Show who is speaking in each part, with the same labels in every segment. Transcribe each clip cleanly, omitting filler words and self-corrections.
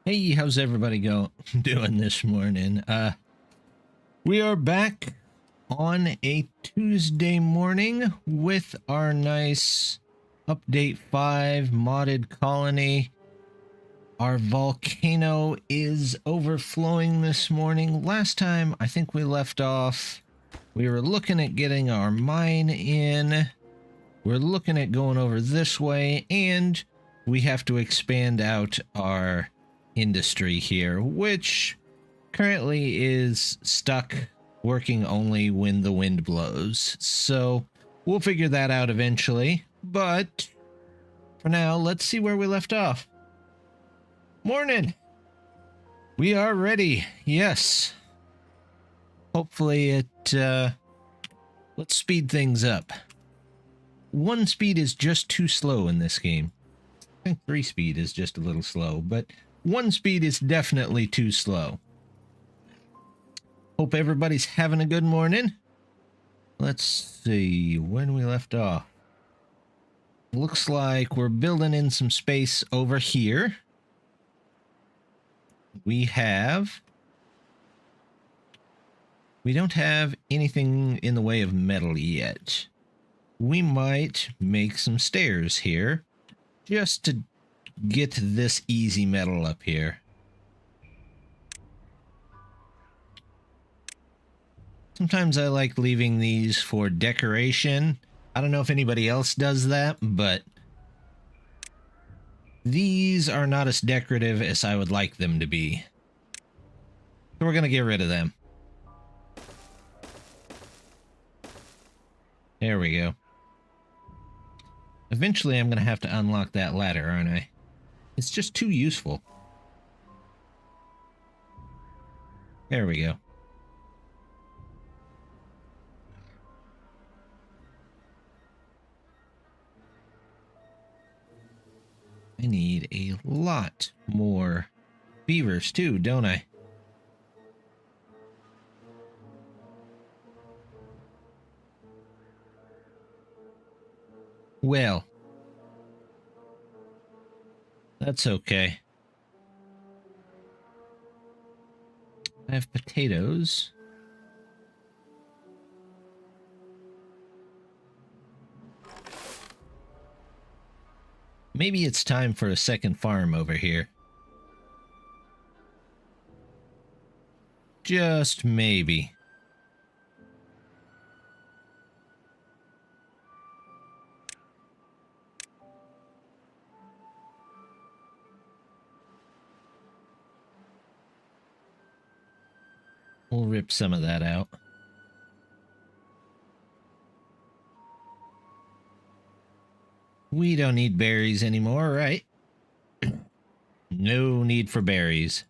Speaker 1: Hey, how's everybody doing this morning? We are back on a Tuesday morning with our nice update 5 modded colony. Our volcano is overflowing this morning. Last time I think we left off, we were looking at getting our mine in. We're looking at going over this way, and we have to expand out our industry here, which currently is stuck working only when the wind blows. So we'll figure that out eventually. But for now, let's see where we left off. Morning! We are ready. Yes. Hopefully let's speed things up. 1 speed is just too slow in this game. I think 3 speed is just a little slow, but 1 speed is definitely too slow. Hope everybody's having a good morning. Let's see when we left off. Looks like we're building in some space over here. We don't have anything in the way of metal yet. We might make some stairs here just to get this easy metal up here. Sometimes I like leaving these for decoration. I don't know if anybody else does that, but these are not as decorative as I would like them to be. So we're going to get rid of them. There we go. Eventually I'm going to have to unlock that ladder, aren't I? It's just too useful. There we go. I need a lot more beavers too, don't I? Well, that's okay. I have potatoes. Maybe it's time for a second farm over here. Just maybe. We'll rip some of that out. We don't need berries anymore, right? No need for berries.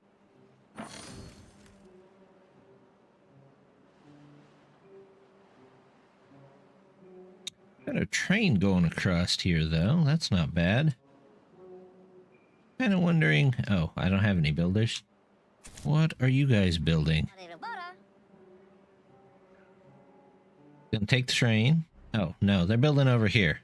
Speaker 1: Got a train going across here, though. That's not bad. Kind of wondering... Oh, I don't have any builders. What are you guys building? Gonna take the train. Oh, no, they're building over here.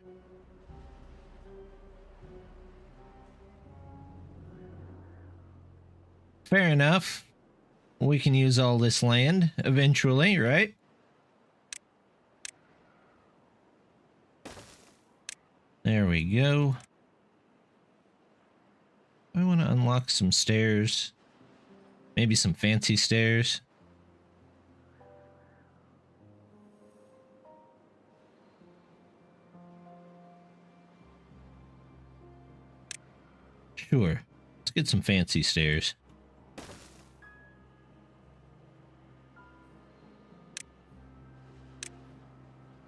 Speaker 1: Fair enough. We can use all this land eventually, right? There we go. I want to unlock some stairs. Maybe some fancy stairs. Sure. Let's get some fancy stairs.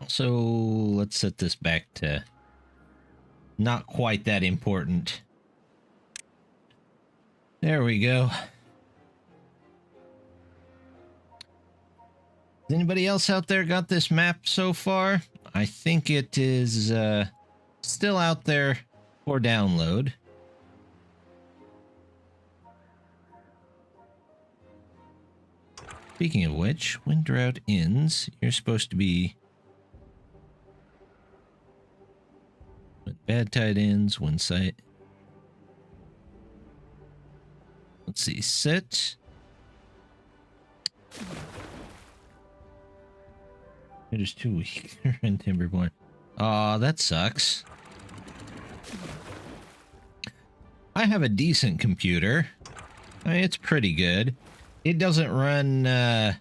Speaker 1: So let's set this back to not quite that important. There we go. Has anybody else out there got this map so far? I think it is still out there for download. Speaking of which, when drought ends, you're supposed to be... When bad tide ends, when sight... Let's see, sit. It is 2 weeks in Timberborn. Aw, that sucks. I have a decent computer. I mean, it's pretty good. It doesn't run, how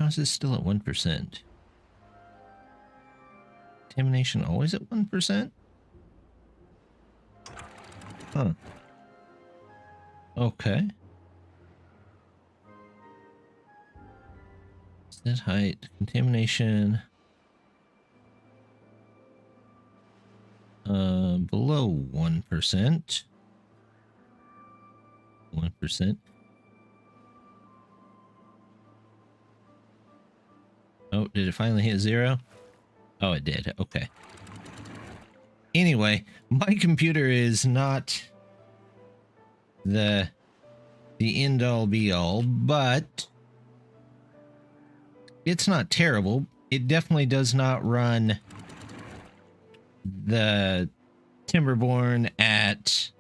Speaker 1: is this still at 1%? Contamination always at 1%? Huh. Okay. Set height, contamination. Below 1%. 1%. Oh, did it finally hit 0? Oh, it did. Okay. Anyway, my computer is not the end all be all, but it's not terrible. It definitely does not run the Timberborn at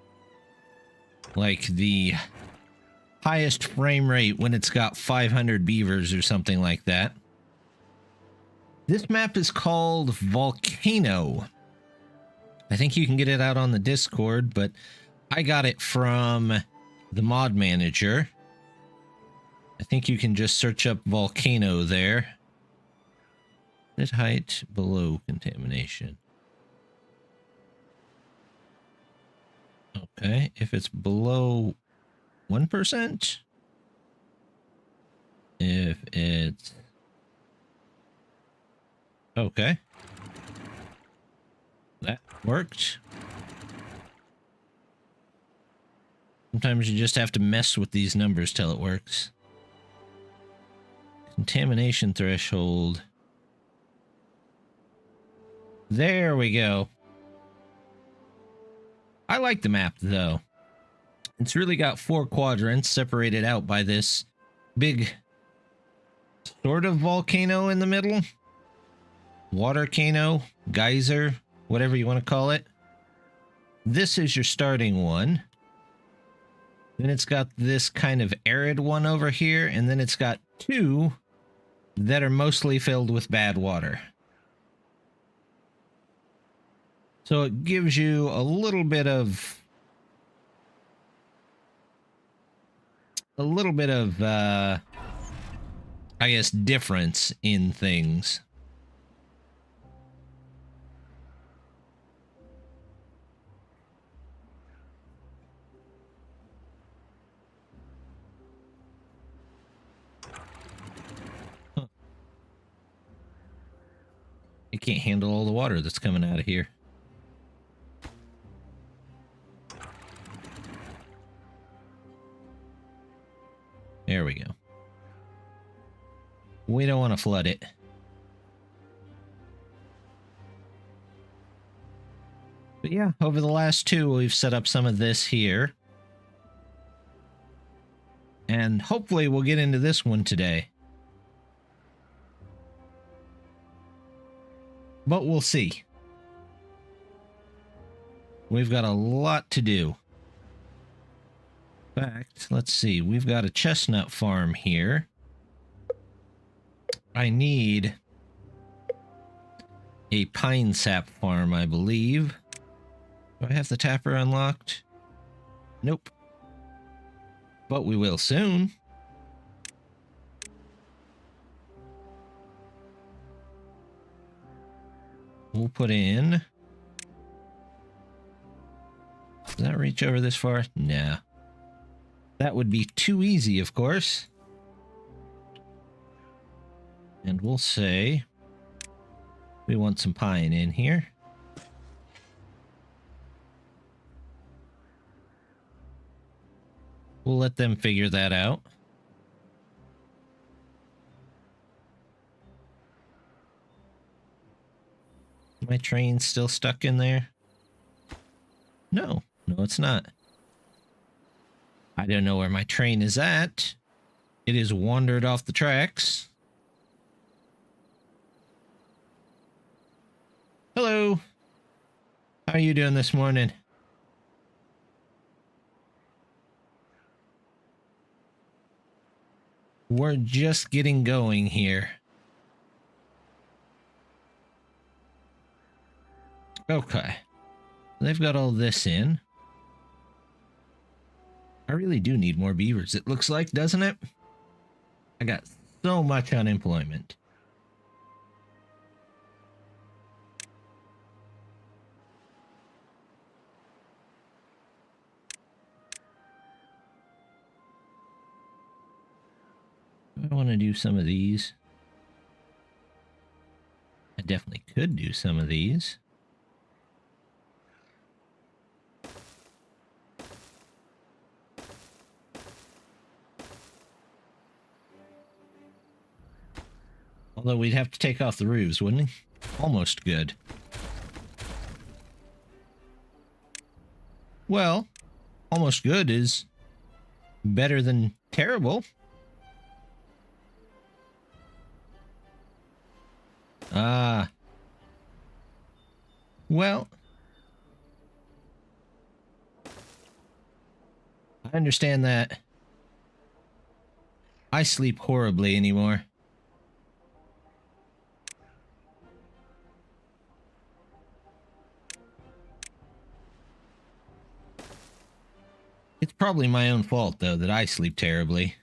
Speaker 1: like the highest frame rate when it's got 500 beavers or something like that. This map is called Volcano. I think you can get it out on the Discord, but I got it from the mod manager. I think you can just search up Volcano there. Set height below contamination. Okay, if it's below 1%, if it's okay, that worked. Sometimes you just have to mess with these numbers till it works. Contamination threshold. There we go. I like the map, though. It's really got 4 quadrants separated out by this big sort of volcano in the middle. Watercano, geyser, whatever you want to call it. This is your starting one. Then it's got this kind of arid one over here, and then it's got 2 that are mostly filled with bad water. So it gives you a little bit of I guess difference in things. Huh. It can't handle all the water that's coming out of here. There we go. We don't want to flood it. But yeah, over the last 2, we've set up some of this here. And hopefully we'll get into this one today. But we'll see. We've got a lot to do. In fact, let's see. We've got a chestnut farm here. I need a pine sap farm, I believe. Do I have the tapper unlocked? Nope. But we will soon. We'll put in... Does that reach over this far? Nah. That would be too easy, of course. And we'll say we want some pine in here. We'll let them figure that out. My train's still stuck in there? No, it's not. I don't know where my train is at. It has wandered off the tracks. Hello. How are you doing this morning? we're just getting going here. Okay. They've got all this in. I really do need more beavers, it looks like, doesn't it? I got so much unemployment. I want to do some of these. I definitely could do some of these. Although we'd have to take off the roofs, wouldn't we? Almost good. Well, almost good is better than terrible. Ah. Well, I understand that. I sleep horribly anymore. It's probably my own fault, though, that I sleep terribly.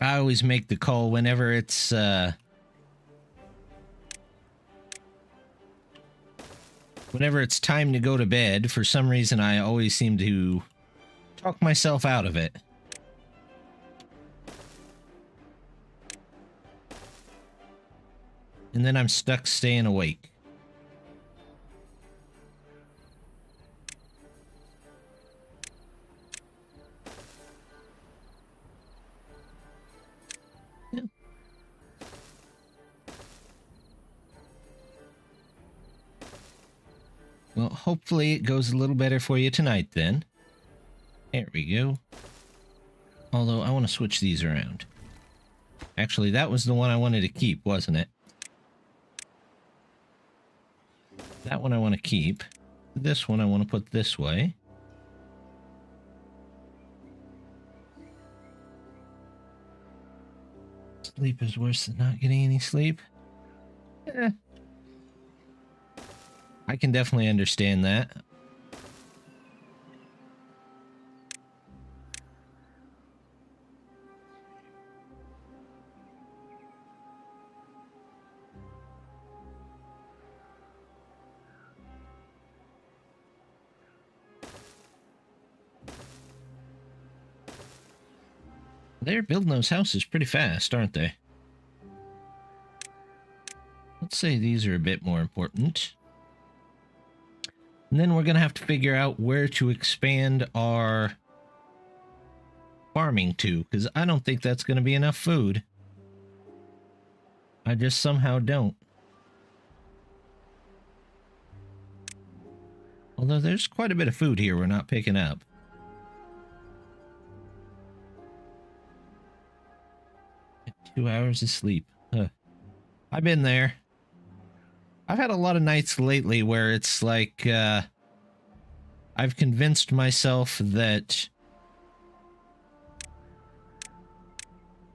Speaker 1: I always make the call whenever it's, whenever it's time to go to bed. For some reason, I always seem to talk myself out of it. And then I'm stuck staying awake. Yeah. Well, hopefully it goes a little better for you tonight then. There we go. Although I want to switch these around. Actually, that was the one I wanted to keep, wasn't it? That one I want to keep. This one I want to put this way. Sleep is worse than not getting any sleep. I can definitely understand that. They're building those houses pretty fast, aren't they? Let's say these are a bit more important. And then we're going to have to figure out where to expand our farming to, because I don't think that's going to be enough food. I just somehow don't. Although there's quite a bit of food here we're not picking up. Get 2 hours of sleep. I've been there. I've had a lot of nights lately where it's like, I've convinced myself that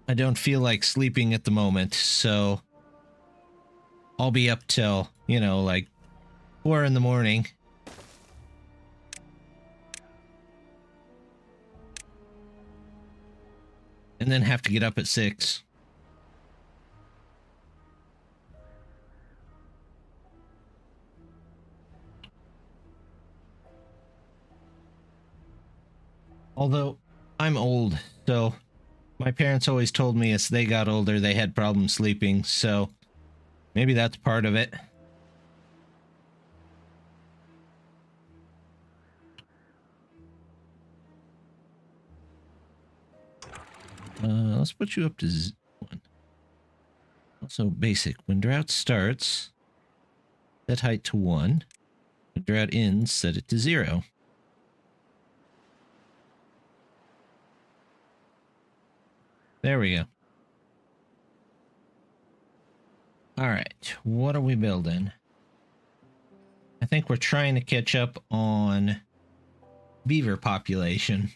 Speaker 1: I don't feel like sleeping at the moment, so I'll be up till, you know, like 4 in the morning. And then have to get up at 6. Although, I'm old, so my parents always told me as they got older they had problems sleeping, so maybe that's part of it. Let's put you up to 1. Also, basic. When drought starts, set height to 1. When drought ends, set it to 0. There we go. All right, what are we building? I think we're trying to catch up on beaver population.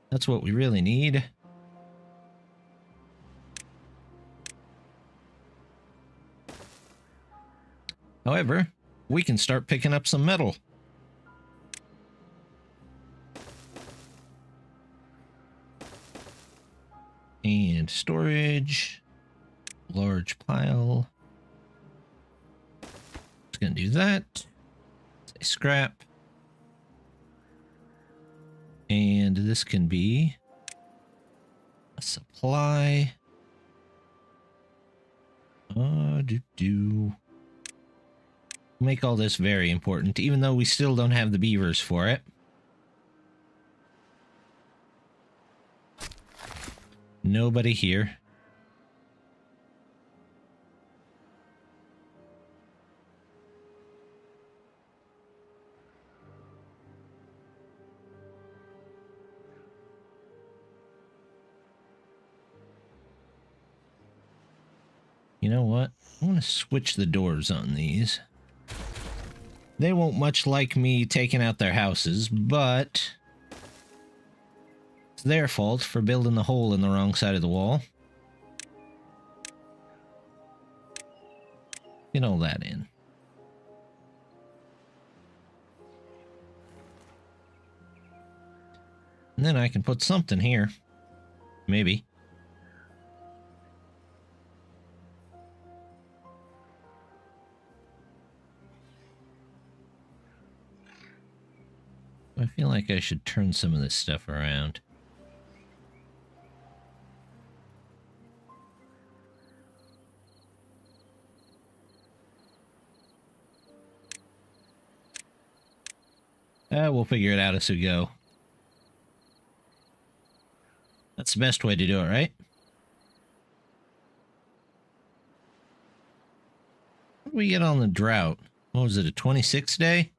Speaker 1: That's what we really need. However, we can start picking up some metal. And storage. Large pile. It's going to do that. Say scrap. And this can be a supply. Make all this very important, even though we still don't have the beavers for it. Nobody here. You know what? I'm going to switch the doors on these. They won't much like me taking out their houses, but it's their fault for building the hole in the wrong side of the wall. Get all that in. And then I can put something here. Maybe. I feel like I should turn some of this stuff around. We'll figure it out as we go. That's the best way to do it, right? What did we get on the drought? What was it, a 26 day?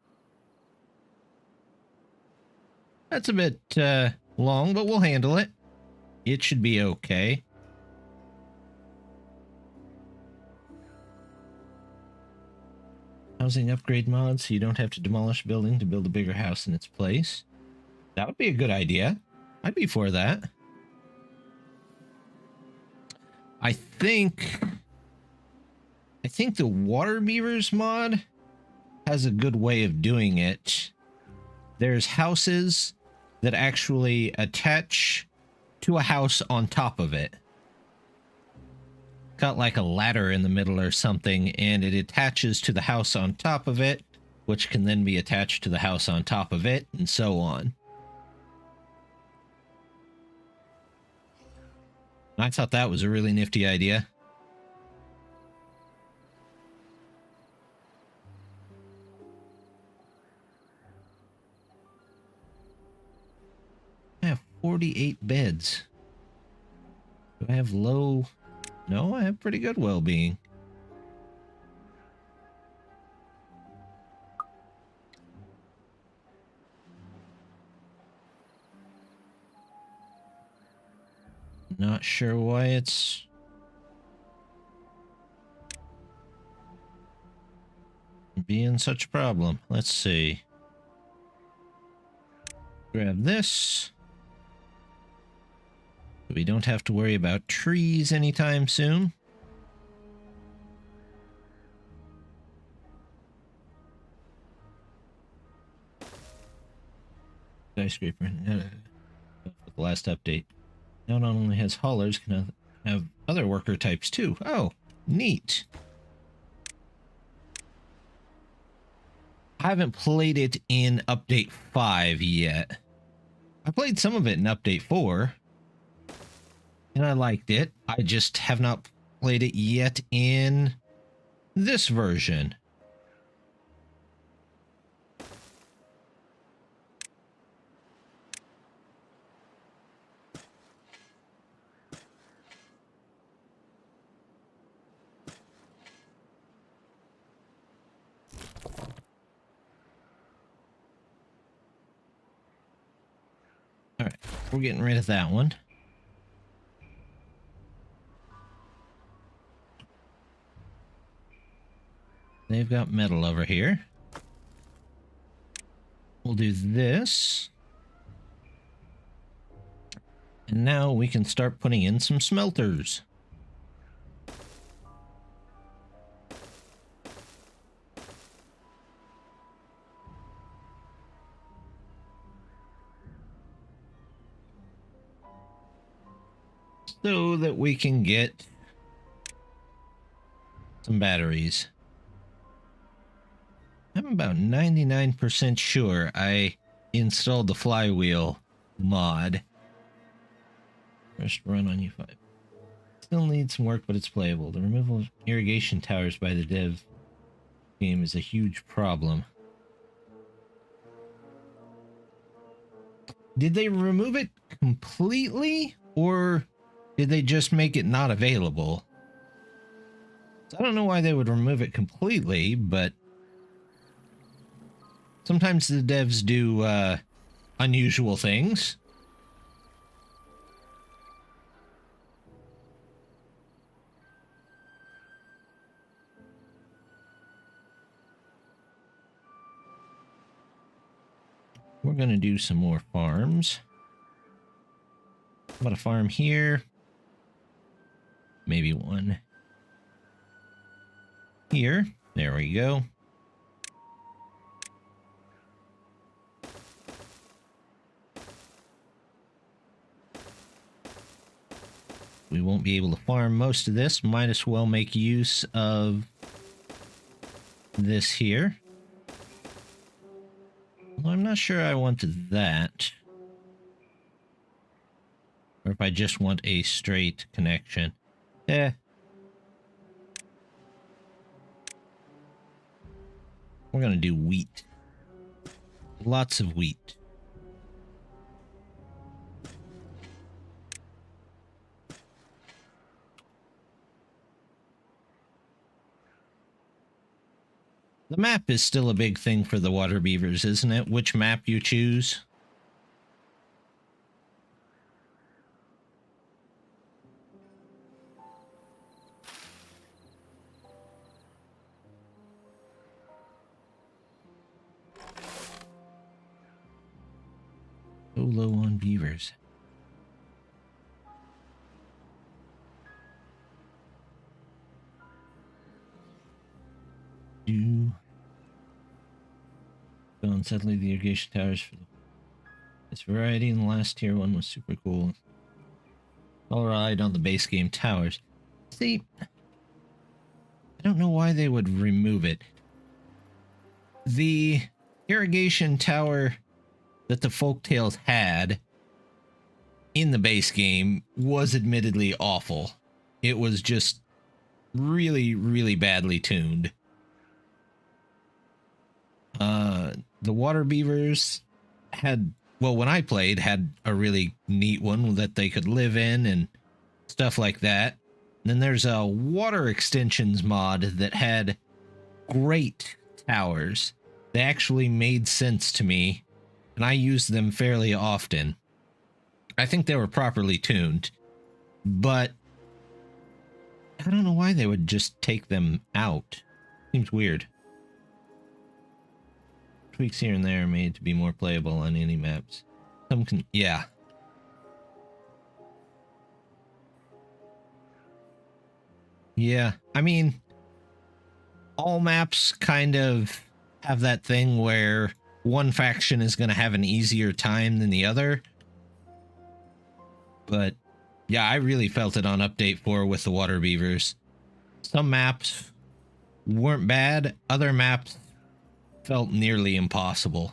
Speaker 1: That's a bit long, but we'll handle it. It should be okay. Housing upgrade mods so you don't have to demolish a building to build a bigger house in its place. That would be a good idea. I'd be for that. I think the water beavers mod has a good way of doing it. There's houses that actually attach to a house on top of it. Got like a ladder in the middle or something, and it attaches to the house on top of it, which can then be attached to the house on top of it, and so on. I thought that was a really nifty idea. I have 48 beds. Do I have low? No, I have pretty good well-being. Not sure why it's being such a problem. Let's see. Grab this. We don't have to worry about trees anytime soon. Skyscraper. The last update. Now not only has haulers, can have other worker types too. Oh, neat. I haven't played it in update 5 yet. I played some of it in update 4. And I liked it. I just have not played it yet in this version. All right, we're getting rid of that one. they've got metal over here. We'll do this. And now we can start putting in some smelters. So that we can get some batteries. I'm about 99% sure I installed the flywheel mod. First run on U5. Still needs some work, but it's playable. The removal of irrigation towers by the dev game is a huge problem. Did they remove it completely, or did they just make it not available? I don't know why they would remove it completely, but sometimes the devs do unusual things. We're going to do some more farms. How about a farm here? Maybe one here. There we go. We won't be able to farm most of this. Might as well make use of this here. Well, I'm not sure I wanted that. Or if I just want a straight connection. We're going to do wheat. Lots of wheat. The map is still a big thing for the water beavers, isn't it? Which map you choose? So low on beavers. Gone suddenly the irrigation towers for this variety, and the last tier one was super cool. All relied on the base game towers. See, I don't know why they would remove it. The irrigation tower that the Folktales had in the base game was admittedly awful. It was just really, really badly tuned. The water beavers had, well, when I played, had a really neat one that they could live in and stuff like that. And then there's a water extensions mod that had great towers. They actually made sense to me, and I used them fairly often. I think they were properly tuned, but I don't know why they would just take them out. Seems weird. Tweaks here and there are made to be more playable on any maps. Some can, yeah. Yeah, I mean, all maps kind of have that thing where one faction is going to have an easier time than the other. But yeah, I really felt it on update 4 with the water beavers. Some maps weren't bad, other maps felt nearly impossible.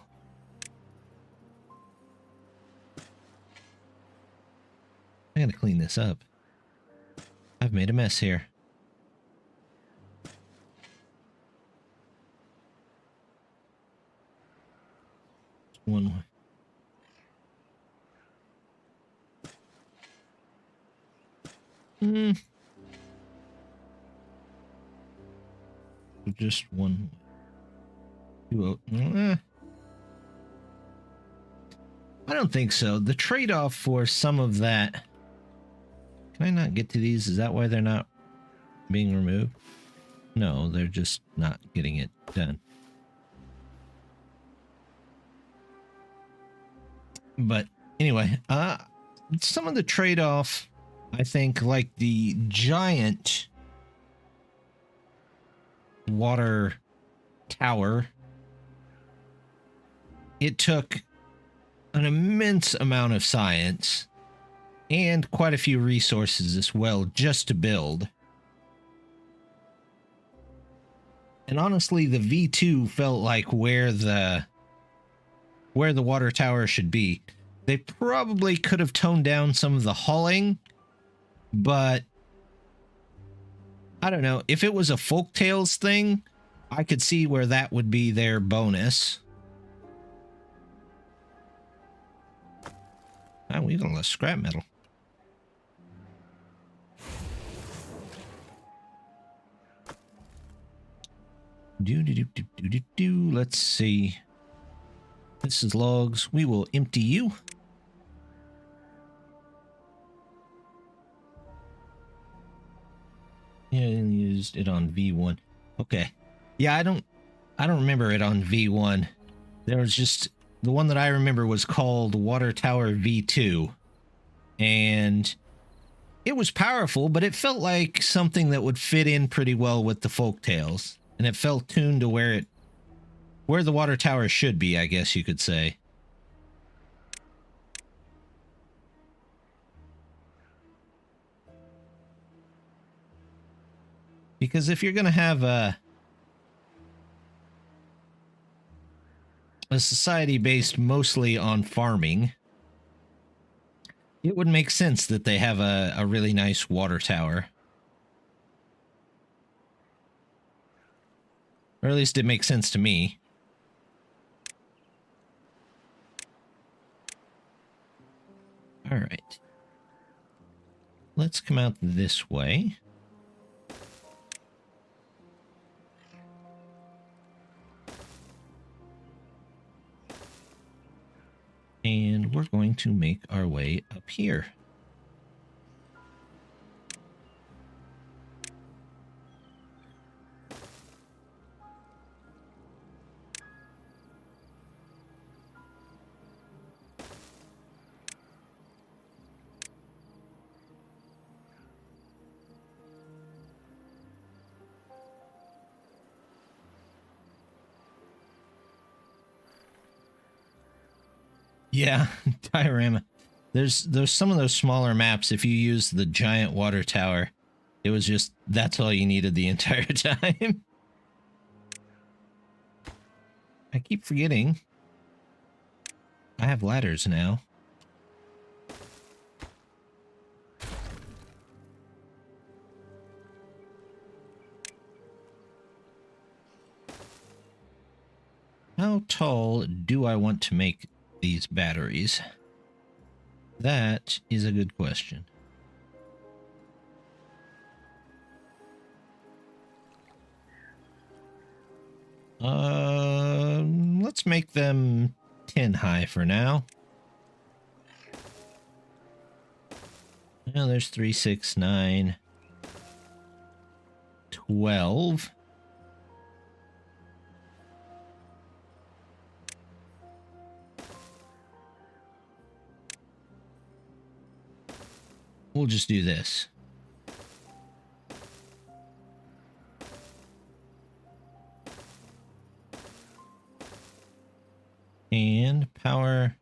Speaker 1: I gotta clean this up. I've made a mess here. One. Just one. I don't think so. The trade-off for some of that... Can I not get to these? Is that why they're not being removed? No, they're just not getting it done. But anyway, some of the trade-off, I think, like the giant water tower, it took an immense amount of science and quite a few resources as well just to build. And honestly, the V2 felt like where the water tower should be. They probably could have toned down some of the hauling, but I don't know. If it was a Folktales thing, I could see where that would be their bonus. Oh, we got a lot of scrap metal. Let's see. This is logs. We will empty you. Yeah, and used it on V1. Okay. Yeah, I don't remember it on V1. There was just the one that I remember was called Water Tower V2. And it was powerful, but it felt like something that would fit in pretty well with the Folktales. And it felt tuned to where the water tower should be, I guess you could say. Because if you're going to have a society based mostly on farming, it would make sense that they have a really nice water tower. Or at least it makes sense to me. All right. Let's come out this way. And we're going to make our way up here. Yeah, diorama. There's some of those smaller maps. If you use the giant water tower, it was just that's all you needed the entire time. I keep forgetting. I have ladders now. How tall do I want to make these batteries? That is a good question. Let's make them 10 high for now. Now there's 3, 6, 9, 12. We'll just do this. And power.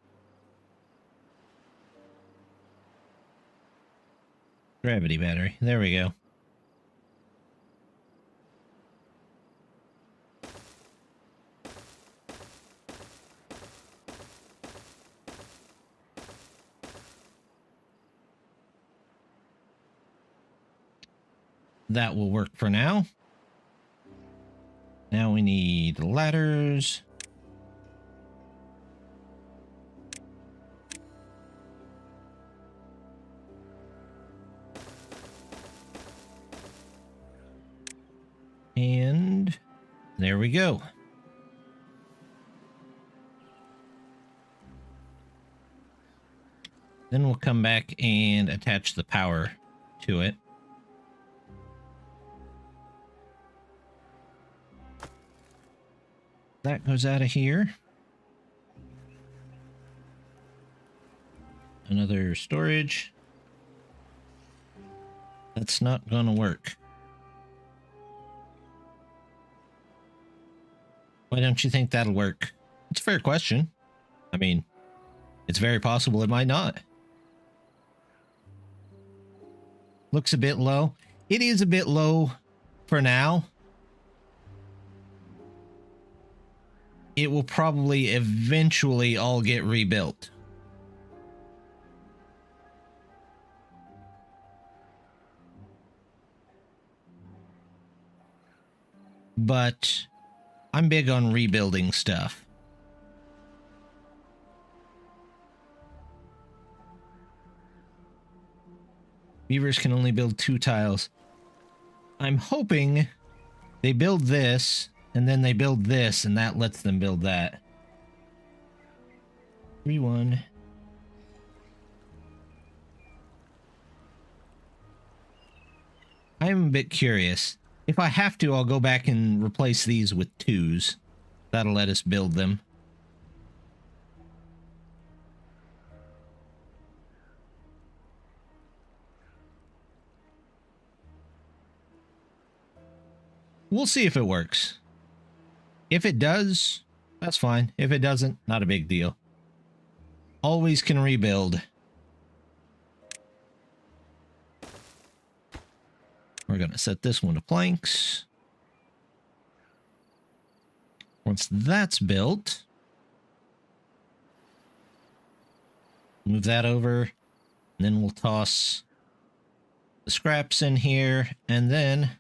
Speaker 1: Gravity battery. There we go. That will work for now. Now we need ladders. And there we go. Then we'll come back and attach the power to it. That goes out of here. Another storage. That's not gonna work. Why don't you think that'll work? It's a fair question. I mean, it's very possible it might not. Looks a bit low. It is a bit low for now. It will probably eventually all get rebuilt. But I'm big on rebuilding stuff. Beavers can only build 2 tiles. I'm hoping they build this, and then they build this, and that lets them build that. 3-1. I'm a bit curious. If I have to, I'll go back and replace these with 2s. That'll let us build them. We'll see if it works. If it does, that's fine. If it doesn't, not a big deal. Always can rebuild. We're going to set this one to planks. Once that's built, move that over, and then we'll toss the scraps in here, and then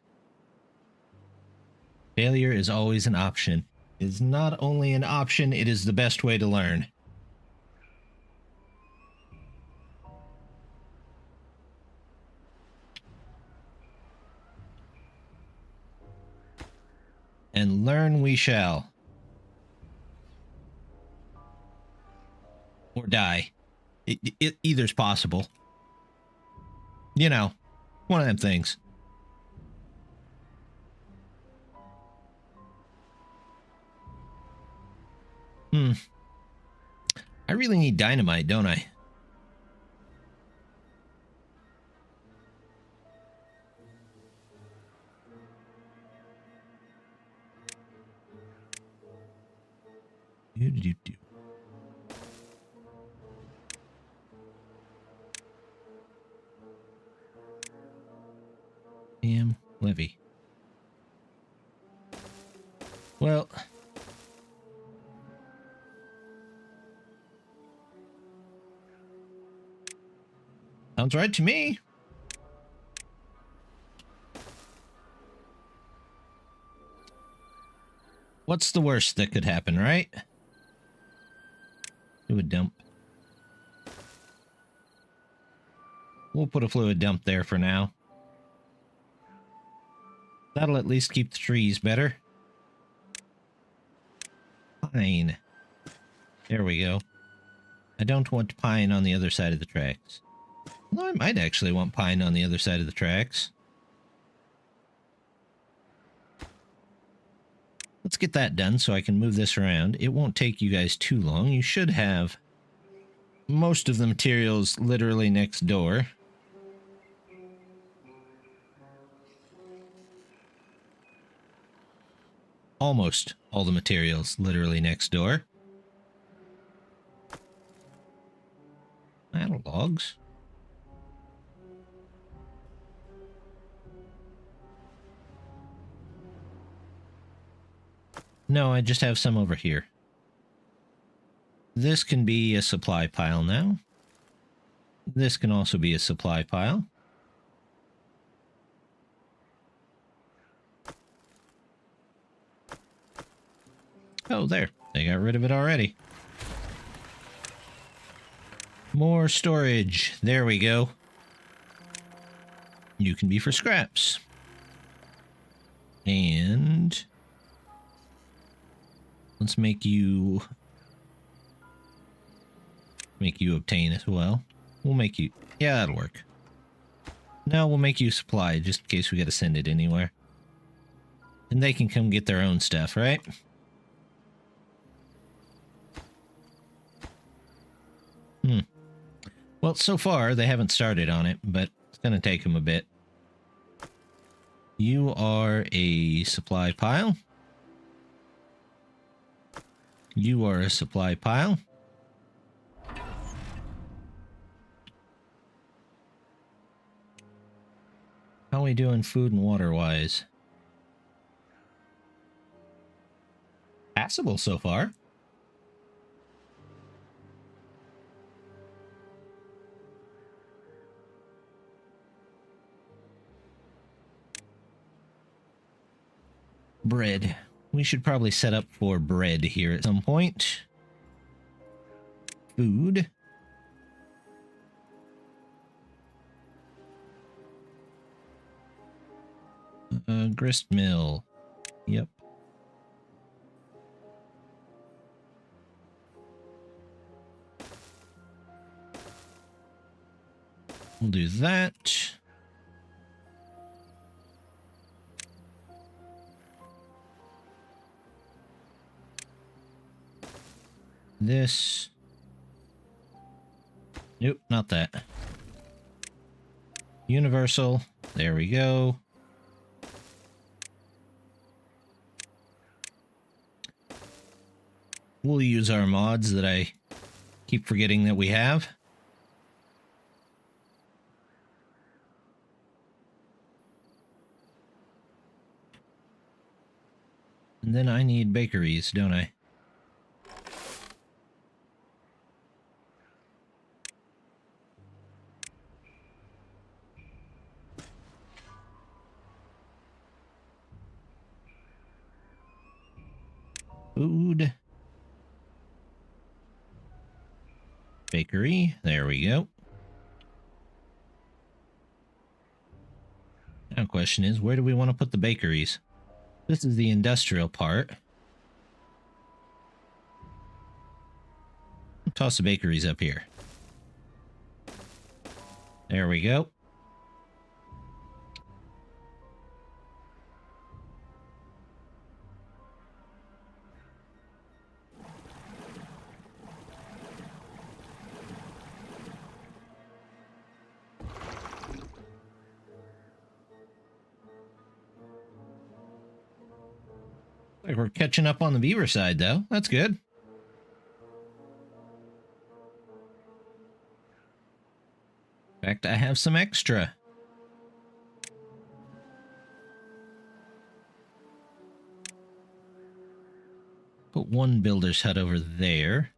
Speaker 1: failure is always an option. It is not only an option, it is the best way to learn. And learn we shall. Or die. Either's possible. You know, one of them things. I really need dynamite, don't I? Do. Damn levy. Well, sounds right to me. What's the worst that could happen, right? Fluid dump. We'll put a fluid dump there for now. That'll at least keep the trees better. Pine. There we go. I don't want pine on the other side of the tracks. Well, I might actually want pine on the other side of the tracks. Let's get that done so I can move this around. It won't take you guys too long. You should have most of the materials literally next door. Almost all the materials literally next door. Logs. No, I just have some over here. This can be a supply pile now. This can also be a supply pile. Oh, there. They got rid of it already. More storage. There we go. You can be for scraps. And let's make you obtain as well. We'll make you, yeah, that'll work. Now we'll make you supply just in case we got to send it anywhere. And they can come get their own stuff, right? Well, so far they haven't started on it, but it's going to take them a bit. You are a supply pile. You are a supply pile. How are we doing food and water wise? Passable so far. Bread. We should probably set up for bread here at some point. Food. Grist mill. Yep. We'll do that. This. Nope, not that. Universal. There we go. We'll use our mods that I keep forgetting that we have. And then I need bakeries, don't I? Food. Bakery. There we go. Now question is, where do we want to put the bakeries? This is the industrial part. Toss the bakeries up here. There we go. Like we're catching up on the beaver side, though. That's good. In fact, I have some extra. Put one builder's hut over there.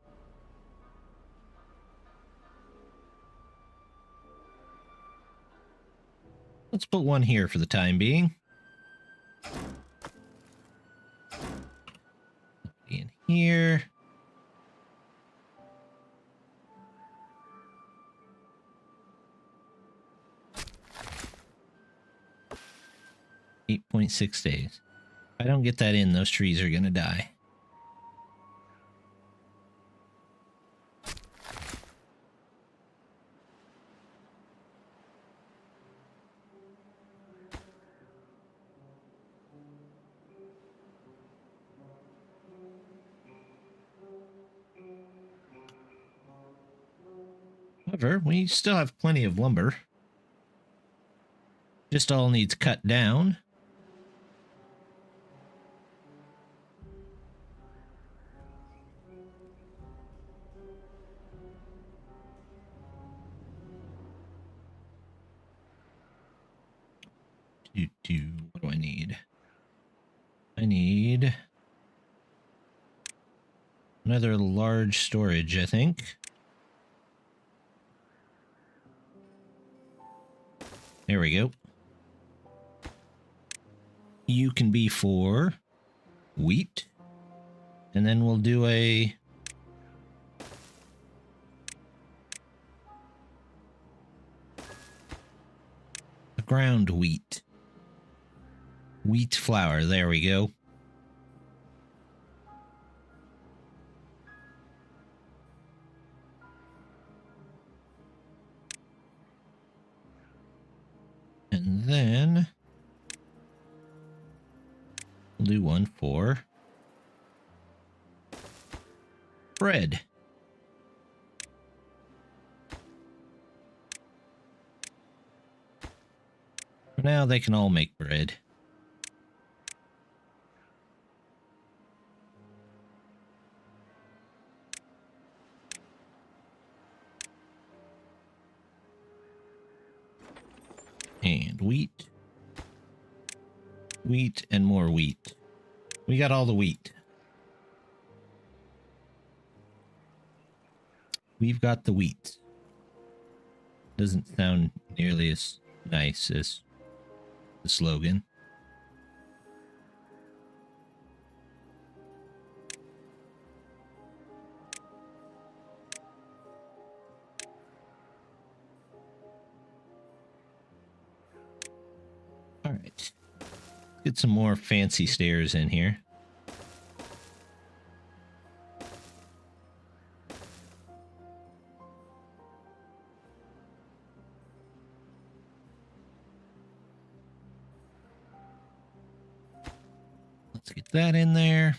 Speaker 1: Let's put one here for the time being. In here. .6 days. If I don't get that in, those trees are gonna die. However, we still have plenty of lumber. Just all needs cut down. What do I need? I need another large storage, I think. There we go. You can be for wheat. And then we'll do a ground wheat. Wheat flour. There we go. And then we'll do one for bread. Now they can all make bread. And wheat. Wheat and more wheat. We got all the wheat. We've got the wheat. Doesn't sound nearly as nice as the slogan. All right. Get some more fancy stairs in here. Let's get that in there.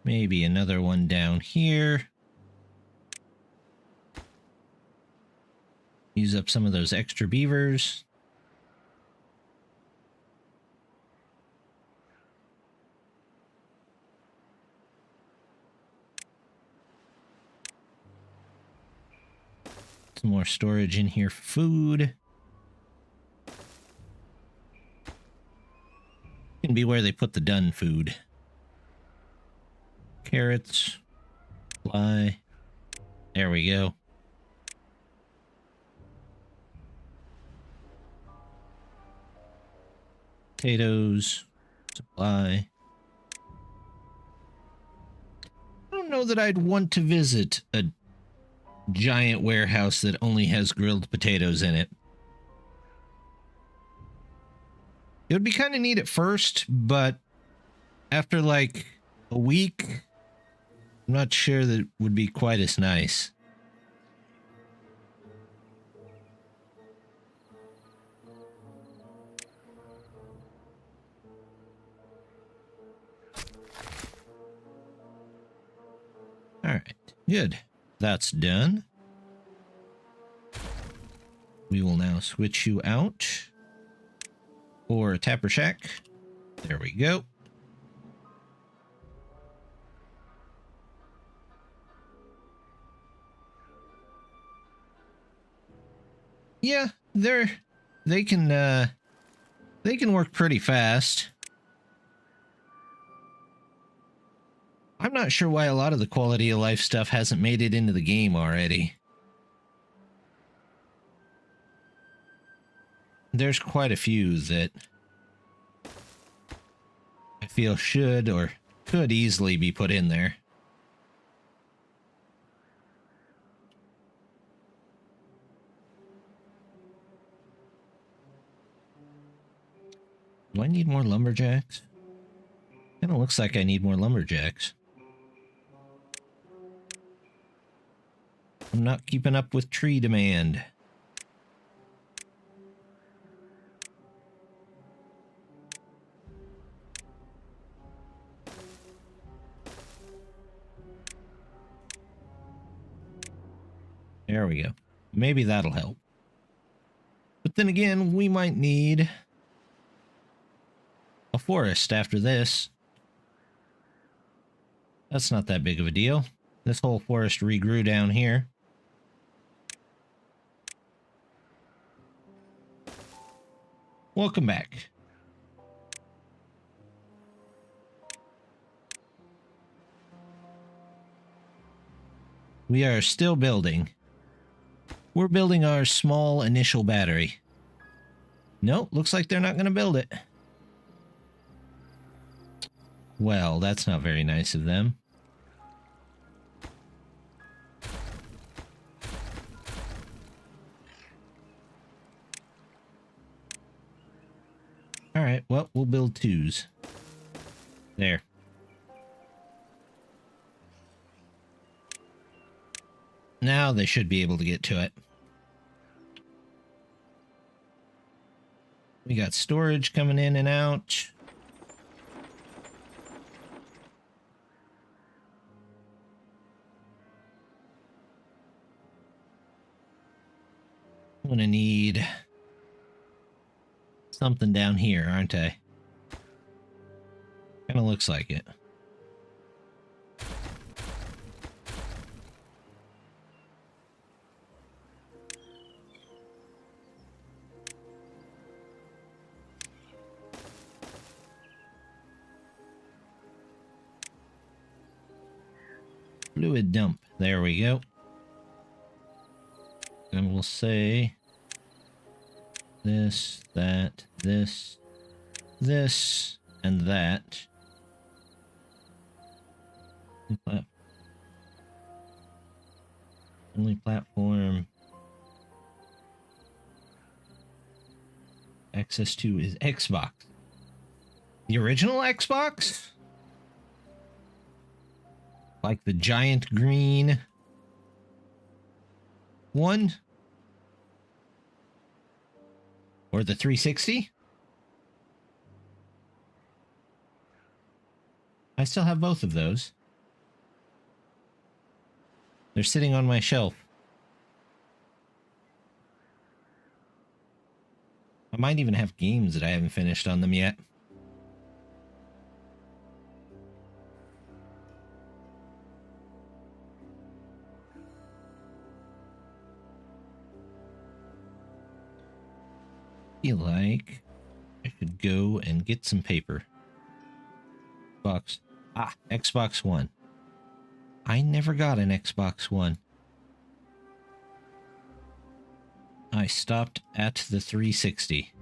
Speaker 1: Maybe another one down here. Use up some of those extra beavers. Some more storage in here for food. Can be where they put the done food. Carrots. Fly. There we go. Potatoes. Supply. I don't know that I'd want to visit a giant warehouse that only has grilled potatoes in it. It would be kind of neat at first, but after like a week, I'm not sure that it would be quite as nice. All right, good. That's done. We will now switch you out for a Tapper Shack. There we go. Yeah, they can work pretty fast. I'm not sure why a lot of the quality of life stuff hasn't made it into the game already. There's quite a few that I feel should or could easily be put in there. Do I need more lumberjacks? Kind of looks like I need more lumberjacks. I'm not keeping up with tree demand. There we go. Maybe that'll help. But then again, we might need a forest after this. That's not that big of a deal. This whole forest regrew down here. Welcome back. We are still building. We're building our small initial battery. Nope, looks like they're not going to build it. Well, that's not very nice of them. Alright, well, we'll build twos. There. Now they should be able to get to it. We got storage coming in and out. I'm gonna need something down here, aren't I? Kind of looks like it. Fluid dump. There we go. And we'll say this, that, this, this, and that. Only platform access to is Xbox. The original Xbox? Like the giant green one? Or the 360? I still have both of those. They're sitting on my shelf. I might even have games that I haven't finished on them yet. Feel like I should go and get some paper. Xbox One. I never got an Xbox One. I stopped at the 360.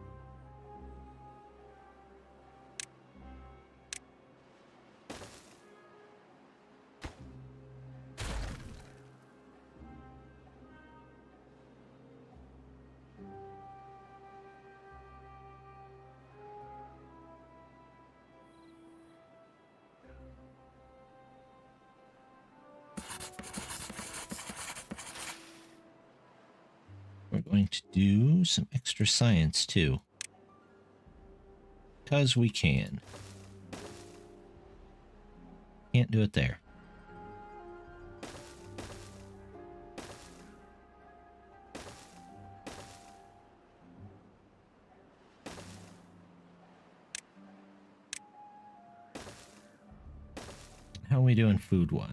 Speaker 1: We're going to do some extra science too. Because we can. Can't do it there. How are we doing food-wise?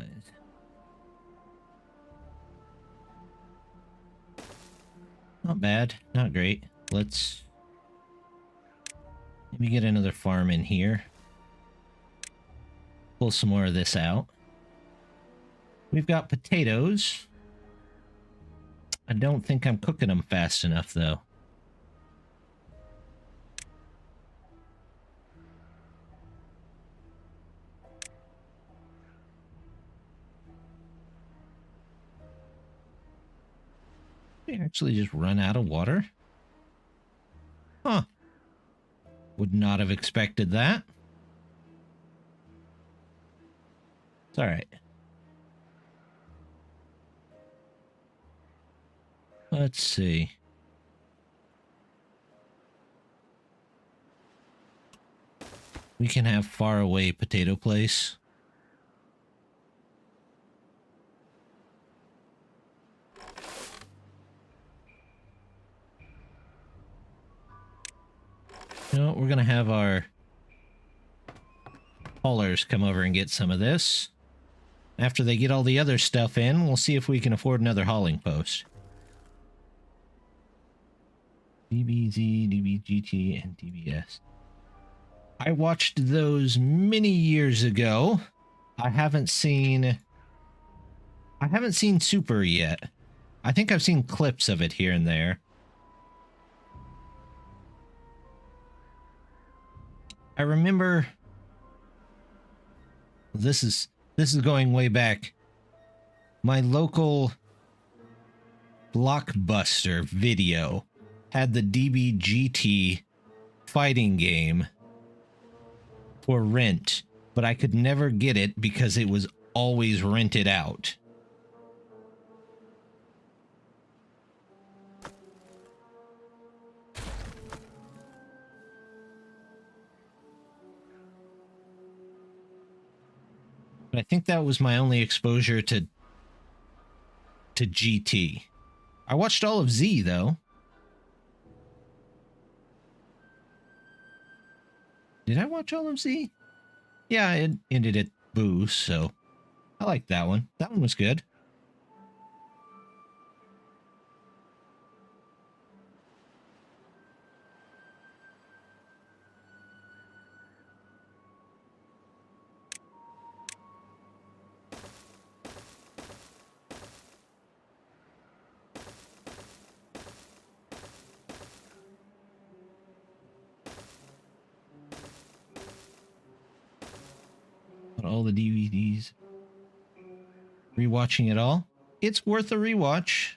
Speaker 1: Not bad, not great. Let's maybe get another farm in here. Pull some more of this out. We've got potatoes. I don't think I'm cooking them fast enough, though. We actually just run out of water? Huh. Would not have expected that. It's alright. Let's see. We can have far away potato place. You know what, we're gonna have our haulers come over and get some of this. After they get all the other stuff in, we'll see if we can afford another hauling post. DBZ, DBGT, and DBS. I watched those many years ago. I haven't seen Super yet. I think I've seen clips of it here and there. I remember this is going way back. My local Blockbuster Video had the DBGT fighting game for rent, but I could never get it because it was always rented out. But I think that was my only exposure to GT. I watched all of Z, though. Did I watch all of Z? Yeah, it ended at Boo, so I liked that one. That one was good. All the DVDs. Rewatching it all. It's worth a rewatch.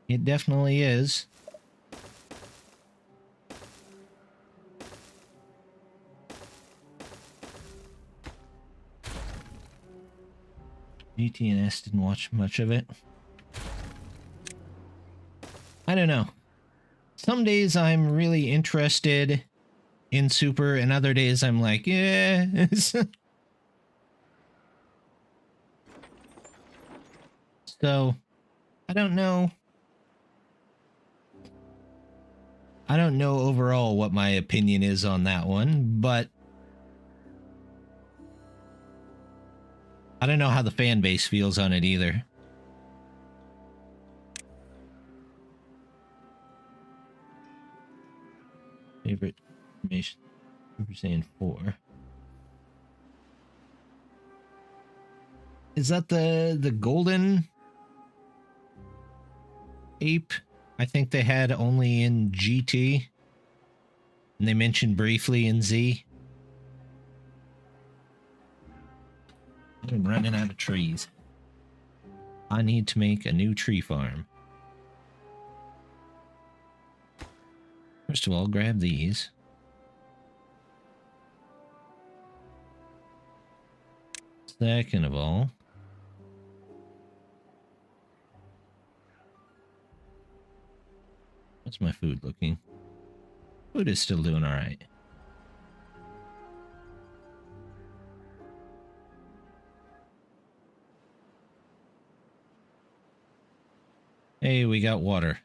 Speaker 1: It definitely is. GTNS didn't watch much of it. I don't know. Some days I'm really interested in Super, and other days I'm like, yeah. So, I don't know. I don't know overall what my opinion is on that one, but I don't know how the fan base feels on it either. Favorite information, Super Saiyan 4. Is that the golden ape? I think they had only in GT. And they mentioned briefly in Z. I'm running out of trees. I need to make a new tree farm. First of all, grab these. Second of all, how's my food looking? Food is still doing all right. Hey, we got water.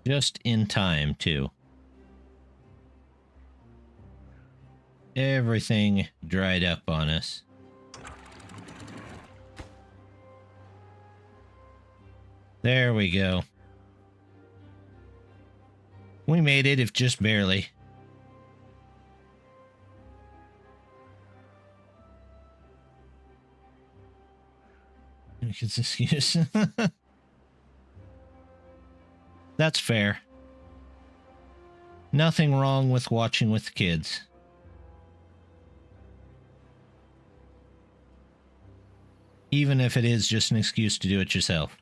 Speaker 1: Just in time, too. Everything dried up on us. There we go. We made it, if just barely. It's excuse. That's fair. Nothing wrong with watching with kids. Even if it is just an excuse to do it yourself.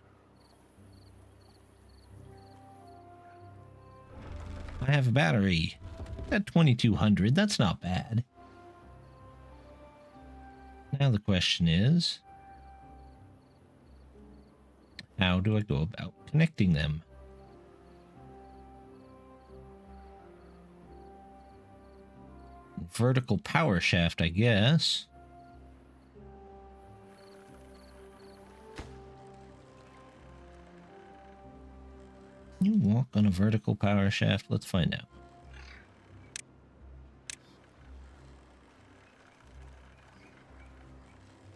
Speaker 1: I have a battery. At 2200, that's not bad. Now the question is, how do I go about connecting them? Vertical power shaft, I guess. Can you walk on a vertical power shaft? Let's find out.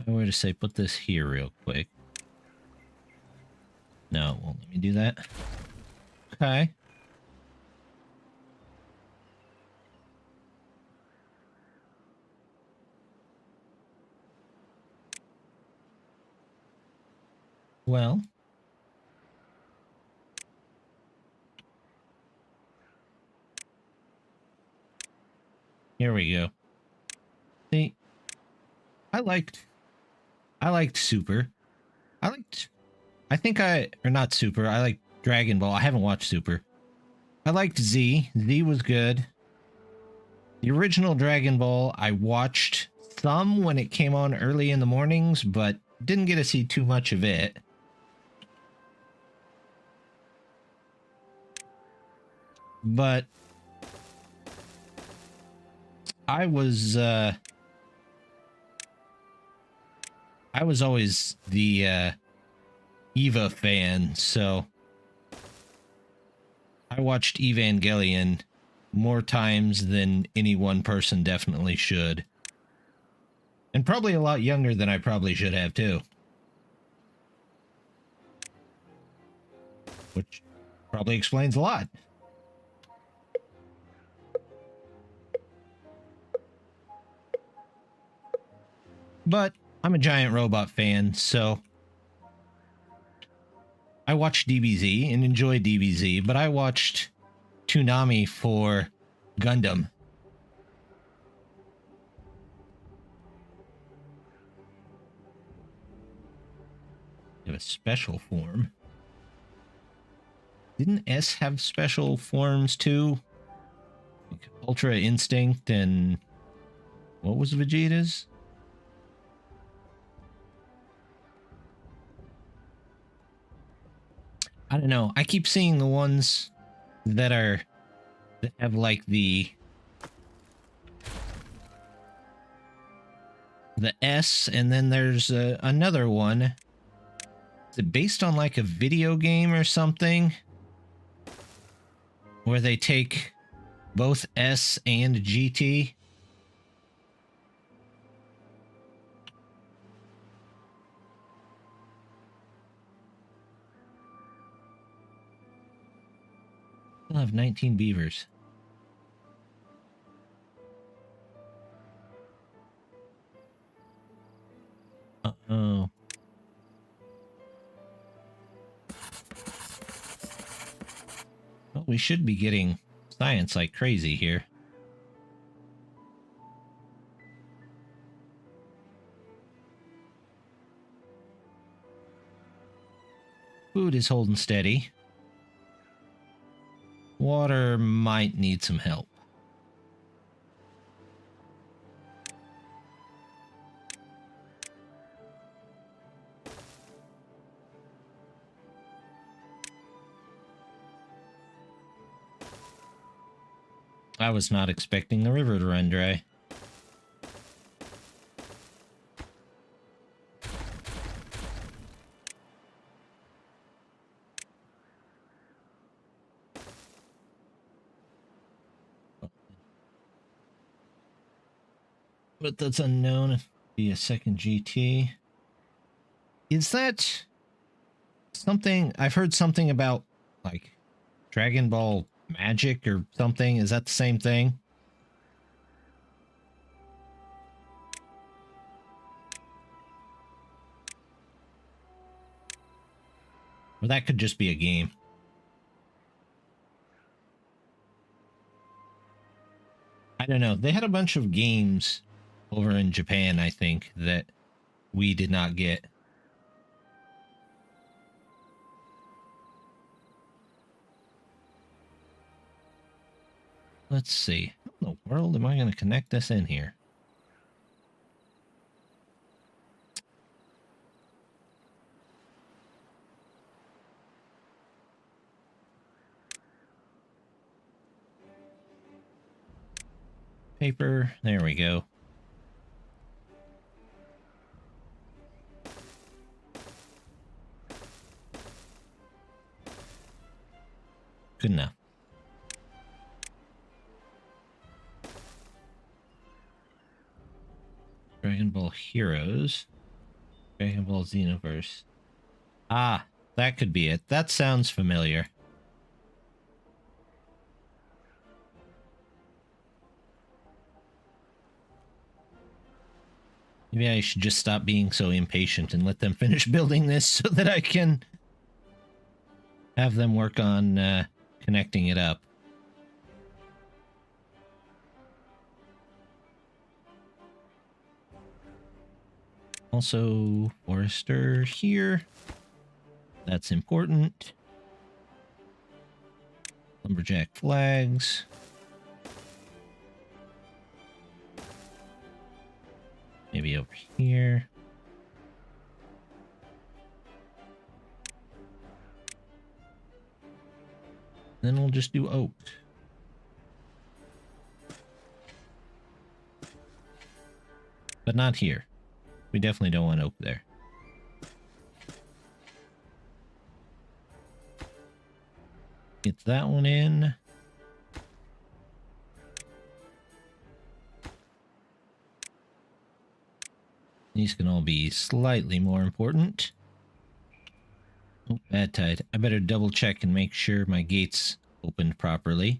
Speaker 1: I were to say, put this here real quick. No, it won't let me do that. Okay. Well. Here we go. See, I liked Super. I liked Dragon Ball. I haven't watched Super. I liked Z. Z was good. The original Dragon Ball, I watched some when it came on early in the mornings, but didn't get to see too much of it. But I was always the Eva fan, so I watched Evangelion more times than any one person definitely should. And probably a lot younger than I probably should have, too. Which probably explains a lot. But I'm a giant robot fan, so I watched DBZ and enjoyed DBZ, but I watched Toonami for Gundam. Have a special form. Didn't S have special forms too? Like Ultra Instinct and what was Vegeta's? I don't know. I keep seeing the ones that have like the S, and then there's another one. Is it based on like a video game or something? Where they take both S and GT? Still have 19 beavers. Uh-oh. Well, we should be getting science like crazy here. Food is holding steady. Water might need some help. I was not expecting the river to run dry. But that's unknown. Be a second GT. Is that something? I've heard something about like Dragon Ball Magic or something. Is that the same thing? Or that could just be a game. I don't know. They had a bunch of games over in Japan, I think, that we did not get. Let's see. How in the world am I going to connect this in here? Paper. There we go. Good enough. Dragon Ball Heroes. Dragon Ball Xenoverse. Ah, that could be it. That sounds familiar. Maybe I should just stop being so impatient and let them finish building this so that I can have them work on connecting it up. Also, Forester here. That's important. Lumberjack flags. Maybe over here. Then we'll just do oak. but not here. We definitely don't want oak there. Get that one in. These can all be slightly more important. Oh, bad tide. I better double check and make sure my gates opened properly.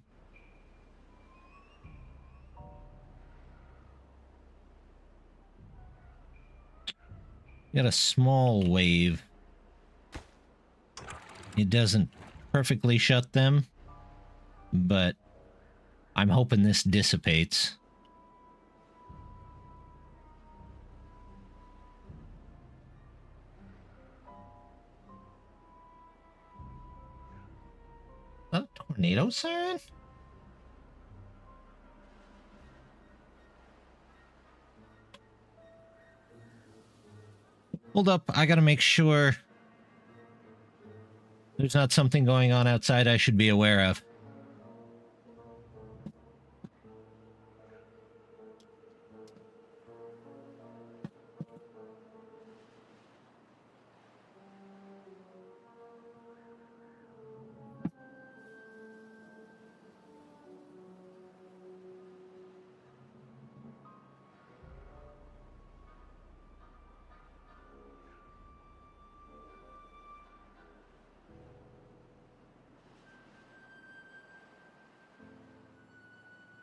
Speaker 1: Got a small wave. It doesn't perfectly shut them, but I'm hoping this dissipates. A tornado siren? Hold up, I gotta make sure there's not something going on outside I should be aware of.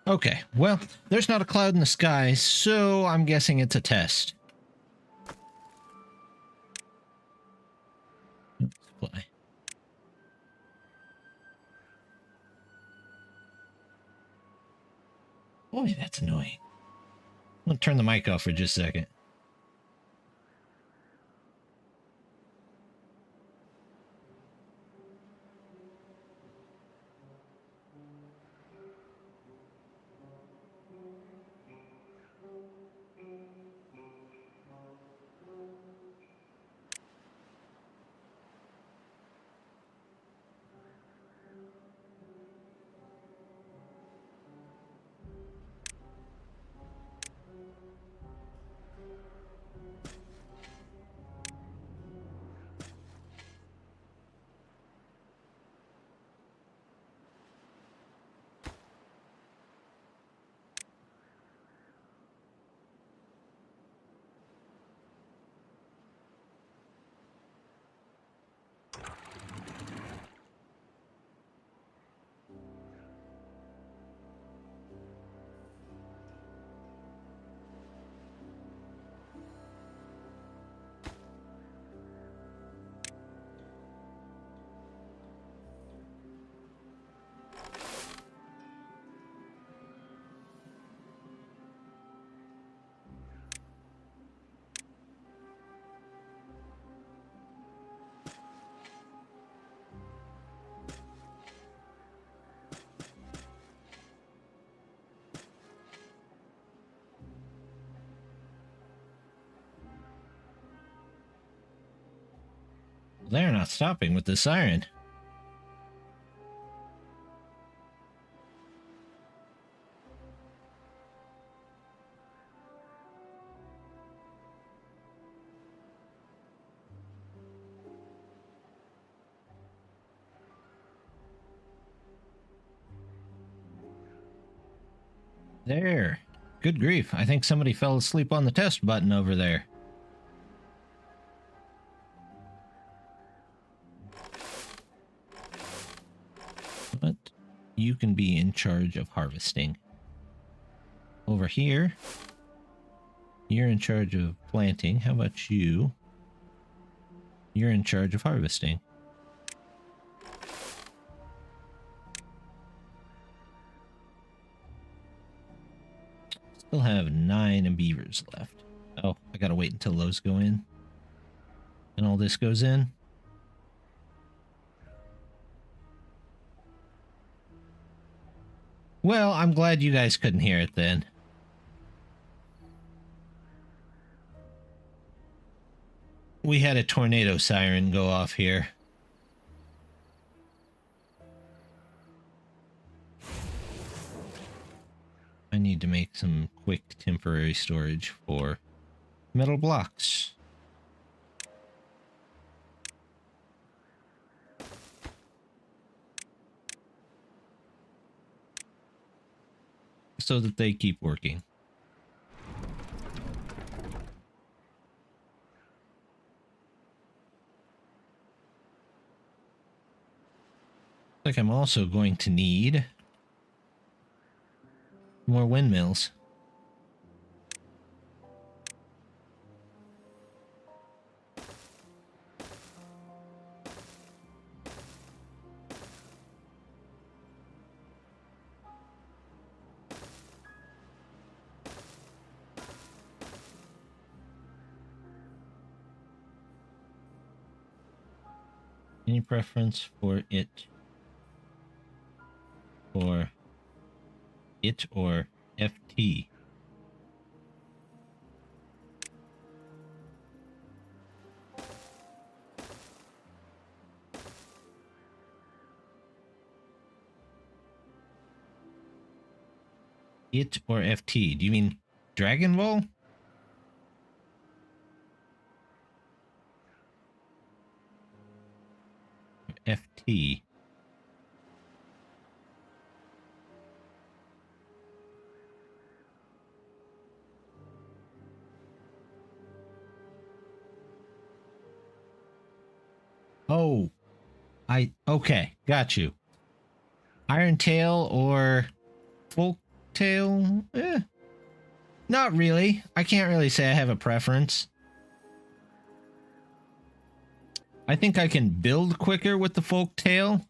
Speaker 1: Okay, well, there's not a cloud in the sky, so I'm guessing it's a test. Supply. Boy, that's annoying. I'm gonna turn the mic off for just a second. They're not stopping with the siren. There. Good grief. I think somebody fell asleep on the test button over there. But you can be in charge of harvesting. Over here, you're in charge of planting. How about you? You're in charge of harvesting. Still have 9 beavers left. Oh, I gotta wait until those go in. And all this goes in. Well, I'm glad you guys couldn't hear it then. We had a tornado siren go off here. I need to make some quick temporary storage for metal blocks. So that they keep working. Like I'm also going to need more windmills. Any preference for it? For it or FT? It or FT? Do you mean Dragon Ball? FT. Oh, okay, got you. Iron Tail or Folk Tail? Not really. I can't really say I have a preference. I think I can build quicker with the Folk Tail,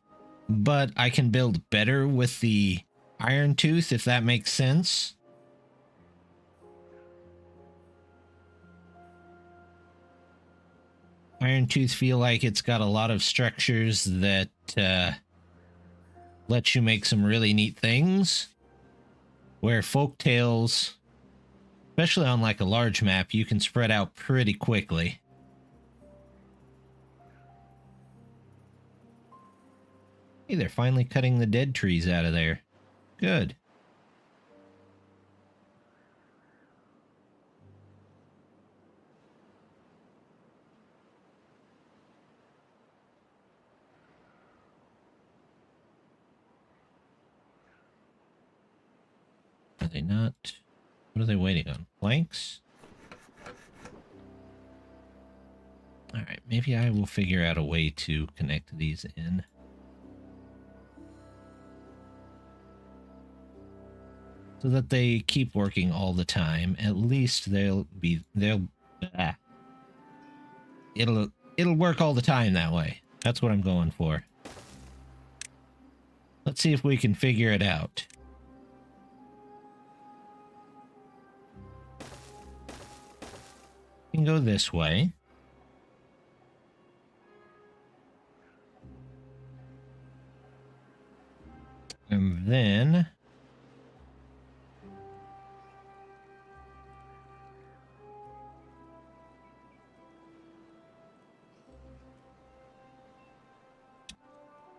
Speaker 1: but I can build better with the Iron Tooth, if that makes sense. Iron Tooth feel like it's got a lot of structures that let you make some really neat things, where Folk Tails, especially on like a large map, you can spread out pretty quickly. Hey, they're finally cutting the dead trees out of there. Good. Are they not? What are they waiting on? Planks? Alright, maybe I will figure out a way to connect these in. So that they keep working all the time. At least it'll work all the time that way. That's what I'm going for. Let's see if we can figure it out. We can go this way. And then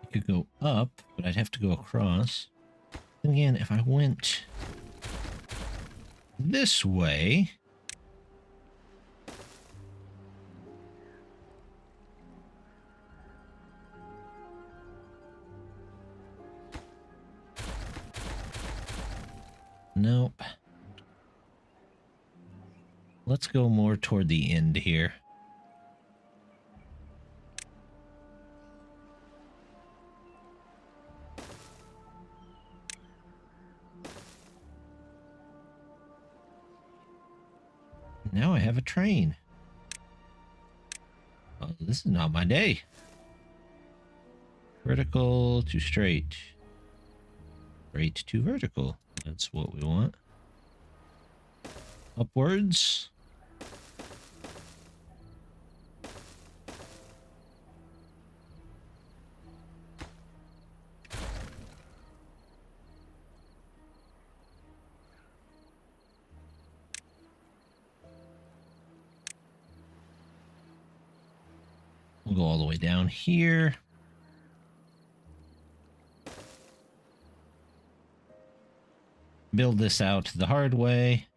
Speaker 1: I could go up, but I'd have to go across. And again, if I went this way, nope. Let's go more toward the end here. Now I have a train. Oh, this is not my day. Vertical to straight. Straight to vertical. That's what we want. Upwards. We'll go all the way down here. Build this out the hard way.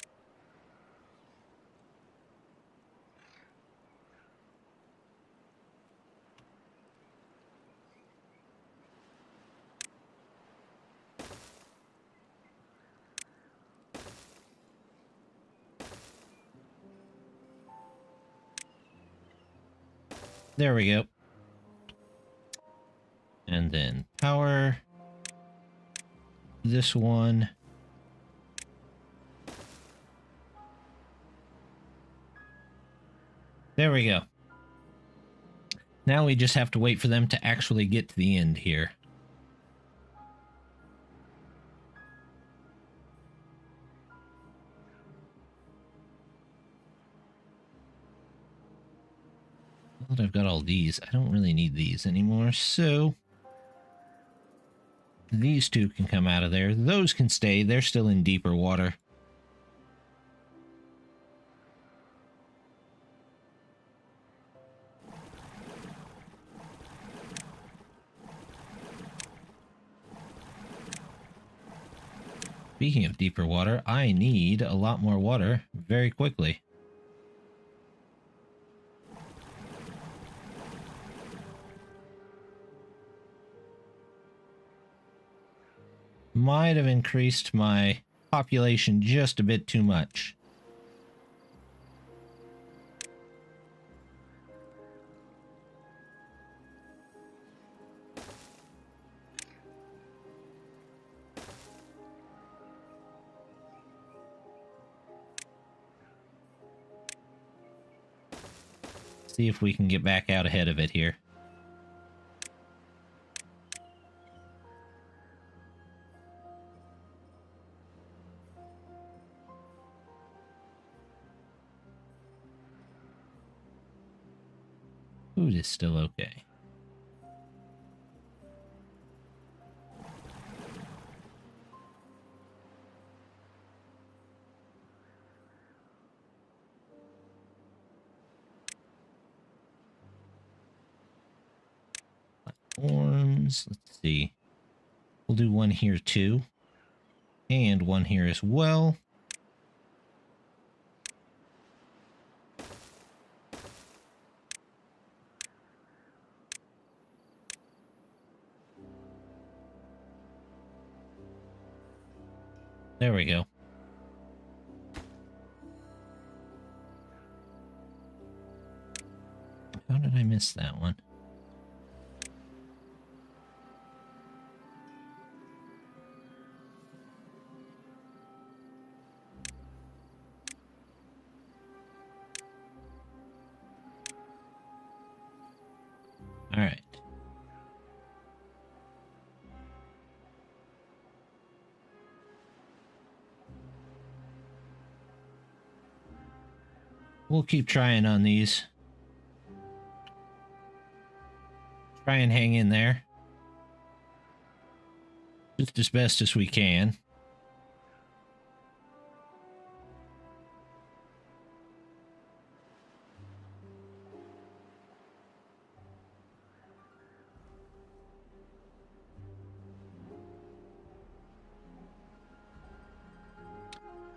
Speaker 1: There we go. And then power this one. There we go. Now we just have to wait for them to actually get to the end here. Now that I've got all these, I don't really need these anymore, so these two can come out of there. Those can stay. They're still in deeper water. Speaking of deeper water, I need a lot more water very quickly. Might have increased my population just a bit too much. See if we can get back out ahead of it here. Food is still okay. Platforms, let's see. We'll do one here too. And one here as well. There we go. How did I miss that one? All right. We'll keep trying on these. Try and hang in there. Just as best as we can.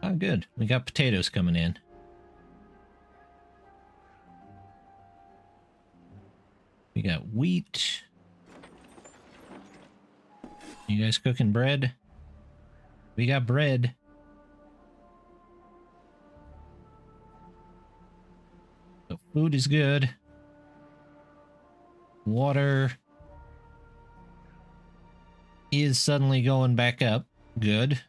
Speaker 1: Oh, good. We got potatoes coming in. We got wheat. You guys cooking bread? We got bread. So food is good. Water is suddenly going back up. Good.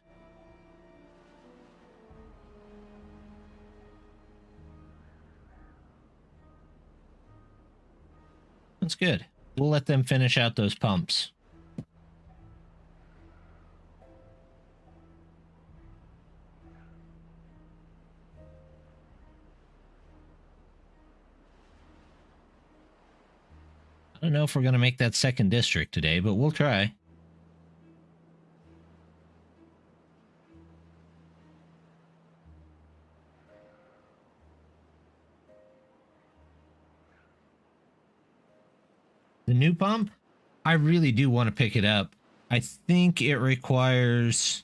Speaker 1: That's good. We'll let them finish out those pumps. I don't know if we're going to make that second district today, but we'll try. The new pump? I really do want to pick it up. I think it requires...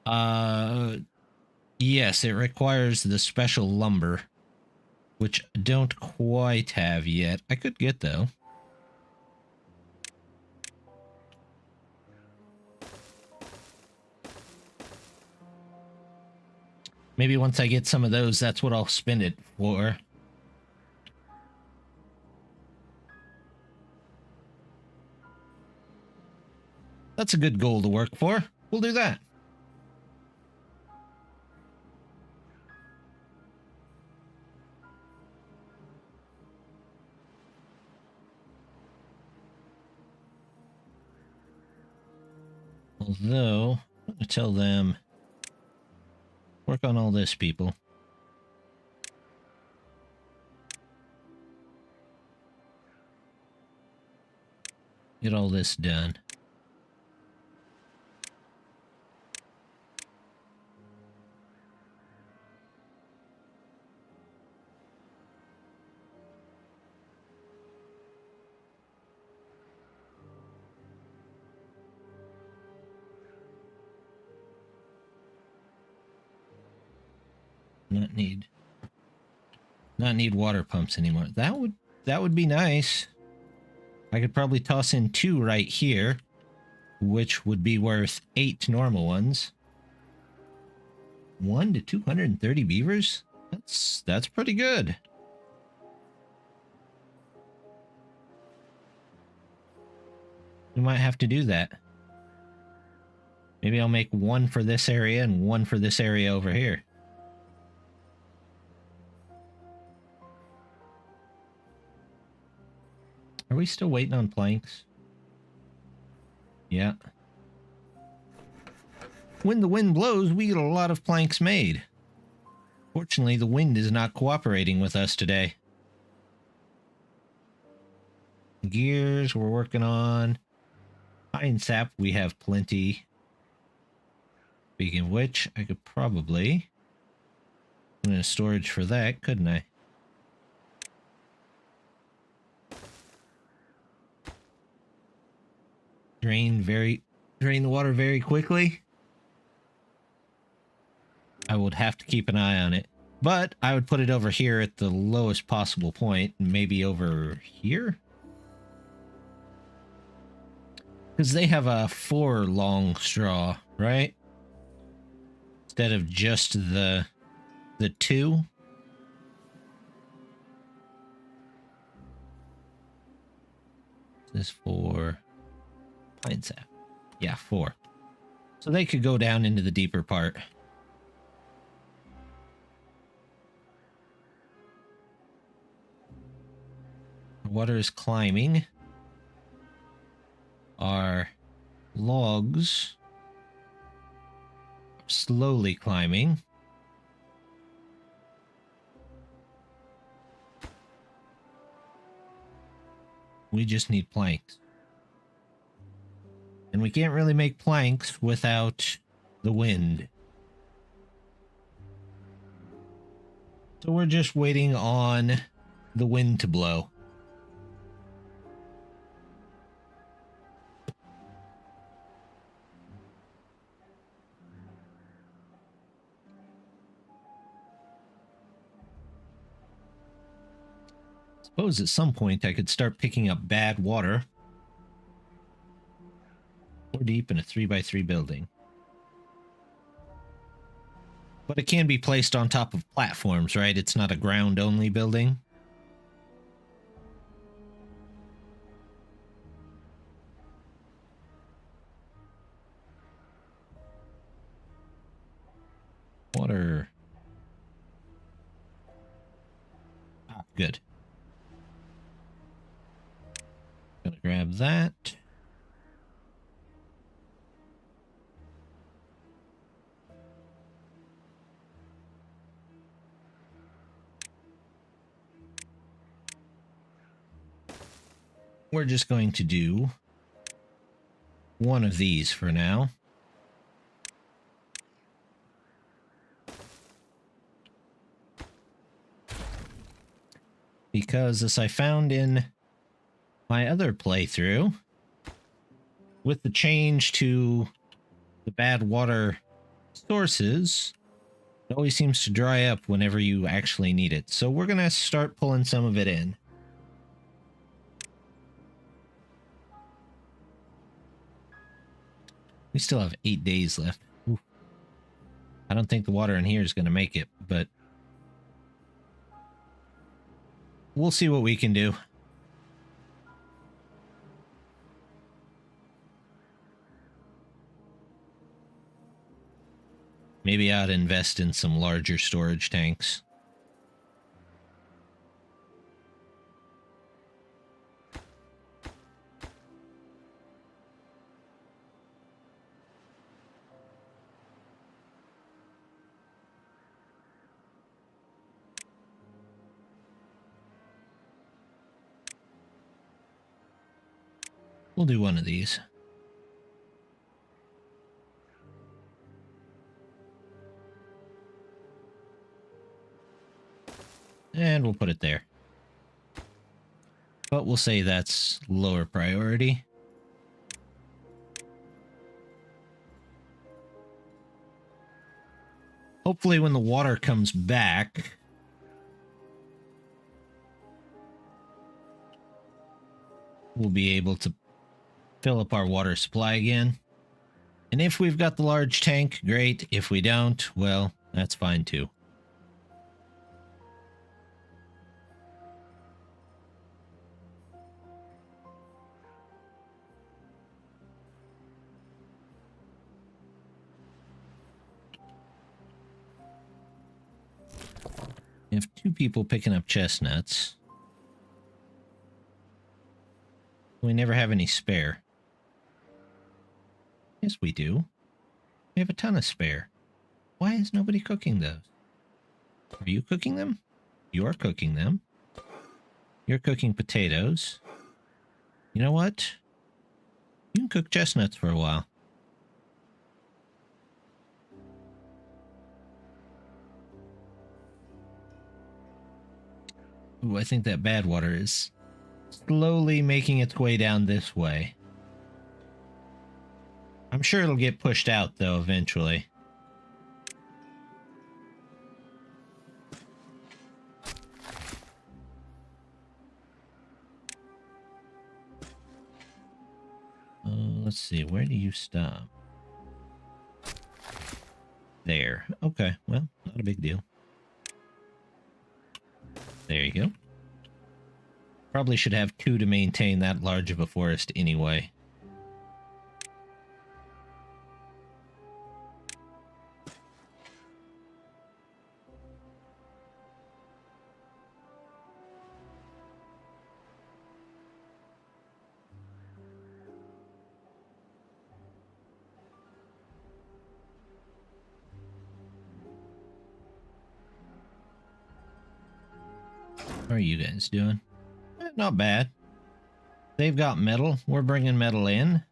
Speaker 1: yes, it requires the special lumber, which I don't quite have yet. I could get, though. Maybe once I get some of those, that's what I'll spend it for. That's a good goal to work for. We'll do that. Although, I'm going to tell them, work on all this, people. Get all this done. Not need water pumps anymore. That would be nice. I could probably toss in 2 right here, which would be worth 8 normal ones. 1 to 230 beavers? That's pretty good. We might have to do that. Maybe I'll make 1 for this area and 1 for this area over here. Are we still waiting on planks? Yeah. When the wind blows, we get a lot of planks made. Fortunately, the wind is not cooperating with us today. Gears we're working on. Pine sap, we have plenty. Speaking of which, I could probably put in a storage for that, couldn't I? Drain the water very quickly. I would have to keep an eye on it, but I would put it over here at the lowest possible point, maybe over here, because they have a 4 long straw, right? Instead of just the 2. This 4 pine sap. Yeah, 4. So they could go down into the deeper part. Water is climbing. Our logs are slowly climbing. We just need planks. And we can't really make planks without the wind. So we're just waiting on the wind to blow. Suppose at some point I could start picking up bad water. 4 deep in a 3x3 building. But it can be placed on top of platforms, right? It's not a ground-only building. Water. Ah, good. Gonna grab that. We're just going to do 1 of these for now. Because as I found in my other playthrough, with the change to the bad water sources, it always seems to dry up whenever you actually need it. So we're going to start pulling some of it in. We still have 8 days left. Ooh. I don't think the water in here is going to make it, but we'll see what we can do. gotta invest in some larger storage tanks. We'll do one of these. And we'll put it there. But we'll say that's lower priority. Hopefully when the water comes back, we'll be able to fill up our water supply again. And if we've got the large tank, great. If we don't, well, that's fine too. We have 2 people picking up chestnuts. We never have any spare. Yes, we do. We have a ton of spare. Why is nobody cooking those? Are you cooking them? You're cooking them. You're cooking potatoes. You know what? You can cook chestnuts for a while. Ooh, I think that bad water is slowly making its way down this way. I'm sure it'll get pushed out, though, eventually. Let's see, where do you stop? There. Okay, well, not a big deal. There you go. Probably should have 2 to maintain that large of a forest anyway. How are you guys doing? Not bad. They've got metal. We're bringing metal in.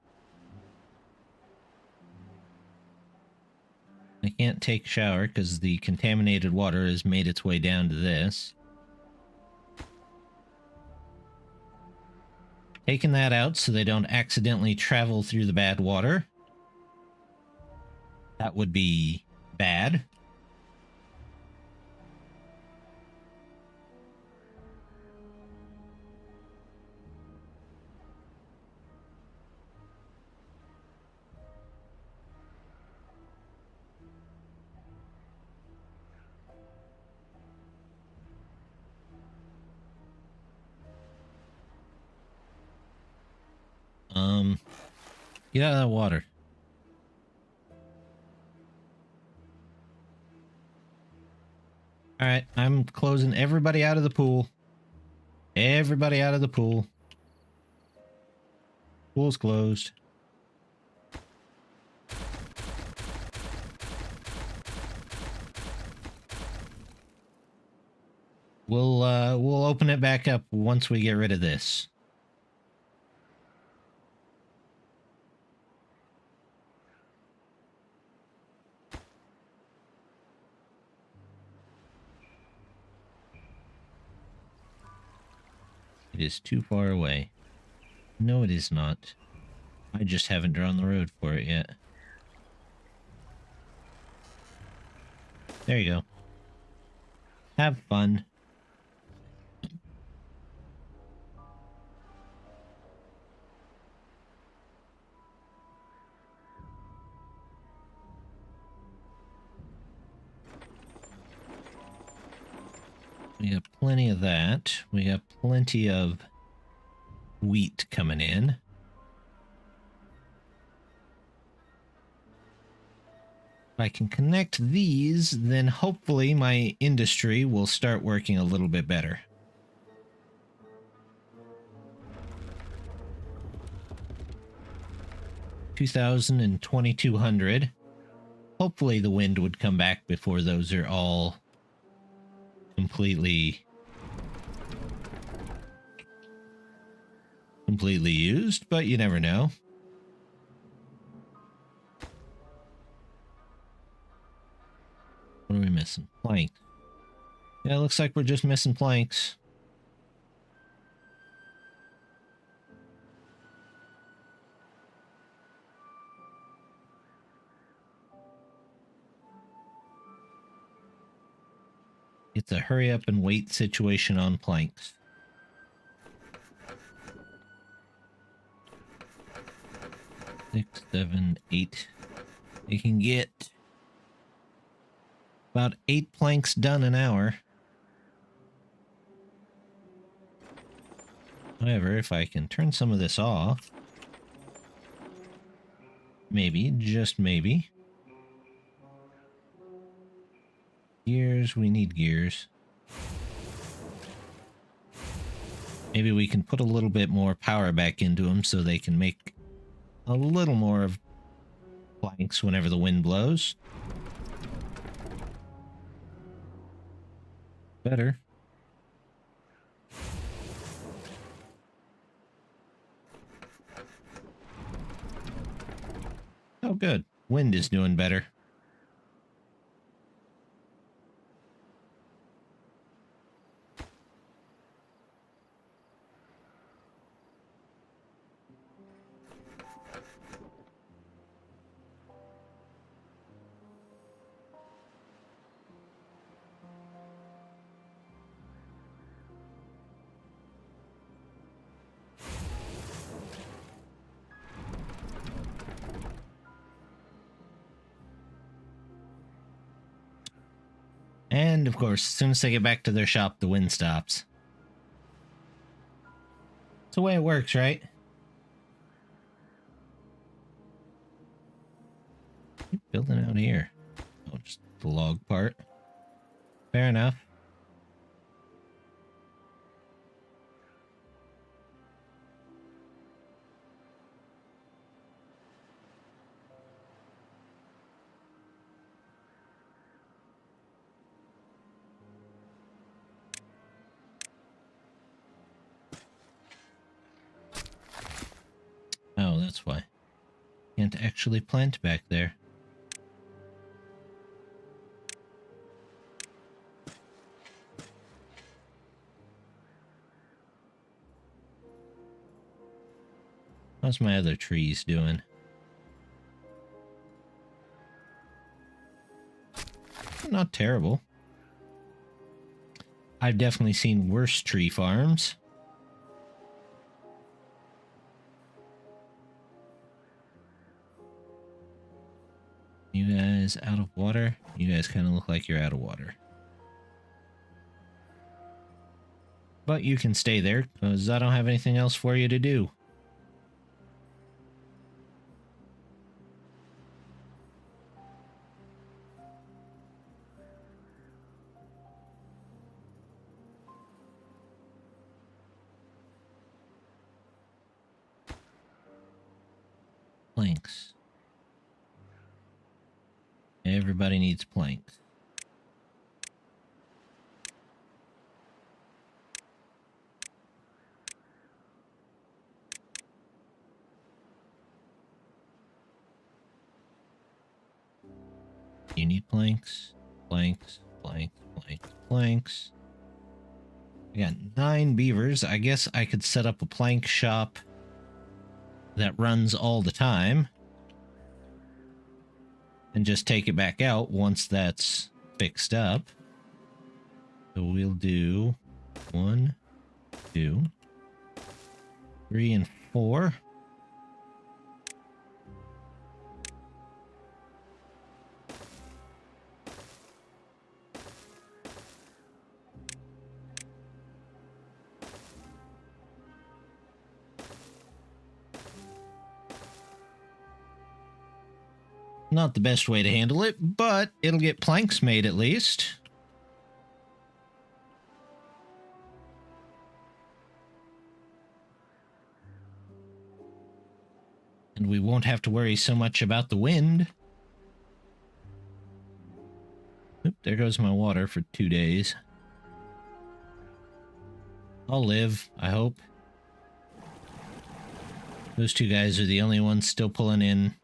Speaker 1: I can't take a shower because the contaminated water has made its way down to this. Taking that out so they don't accidentally travel through the bad water. That would be bad. Get out of that water. Alright, I'm closing everybody out of the pool. Everybody out of the pool. Pool's closed. We'll open it back up once we get rid of this. It is too far away. No, it is not. I just haven't drawn the road for it yet. There you go. Have fun. We got plenty of that. We got plenty of wheat coming in. If I can connect these, then hopefully my industry will start working a little bit better. $2,000 and $2,200. Hopefully the wind would come back before those are all completely used, but you never know. What are we missing? Planks. Yeah, it looks like we're just missing planks. It's a hurry up and wait situation on planks. 6, 7, 8. You can get about 8 planks done an hour. However, if I can turn some of this off, maybe, just maybe. Gears, we need gears. Maybe we can put a little bit more power back into them so they can make a little more of planks whenever the wind blows. Better. Oh, good. Wind is doing better. And, of course, as soon as they get back to their shop, the wind stops. It's the way it works, right? Keep building out here. Oh, just the log part. Fair enough. Oh, that's why. Can't actually plant back there. How's my other trees doing? Not terrible. I've definitely seen worse tree farms. You guys out of water? You guys kind of look like you're out of water. But you can stay there, because I don't have anything else for you to do. Planks. Everybody needs planks. You need planks, planks, planks, planks, planks. I got 9 beavers. I guess I could set up a plank shop that runs all the time and just take it back out once that's fixed up. So we'll do 1, 2, 3, and 4. Not the best way to handle it, but it'll get planks made at least. And we won't have to worry so much about the wind. Oop, there goes my water for 2 days. I'll live, I hope. Those two guys are the only ones still pulling in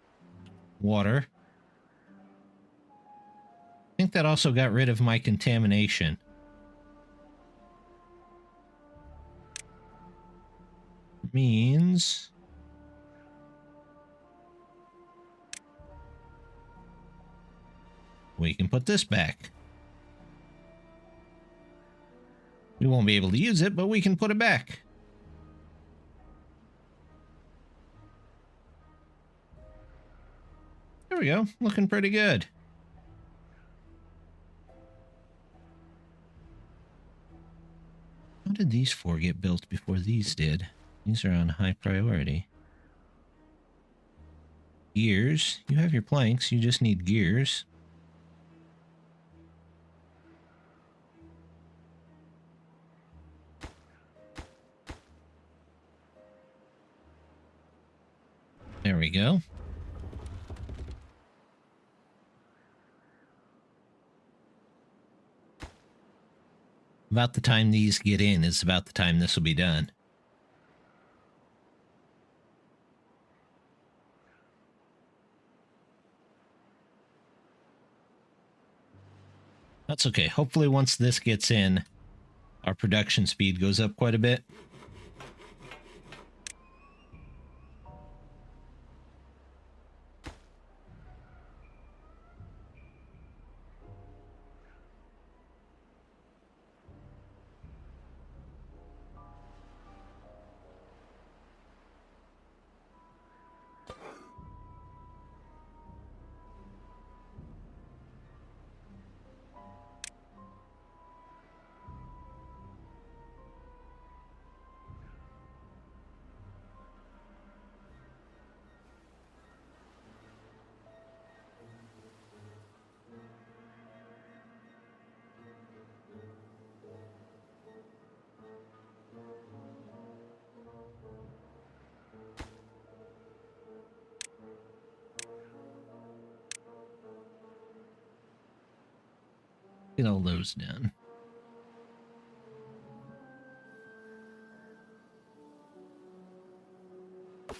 Speaker 1: water. I think that also got rid of my contamination. Means we can put this back. We won't be able to use it, but we can put it back. There we go. Looking pretty good. How did these 4 get built before these did? These are on high priority. Gears. You have your planks. You just need gears. There we go. About the time these get in is about the time this will be done. That's okay. Hopefully once this gets in, our production speed goes up quite a bit. Get all those done.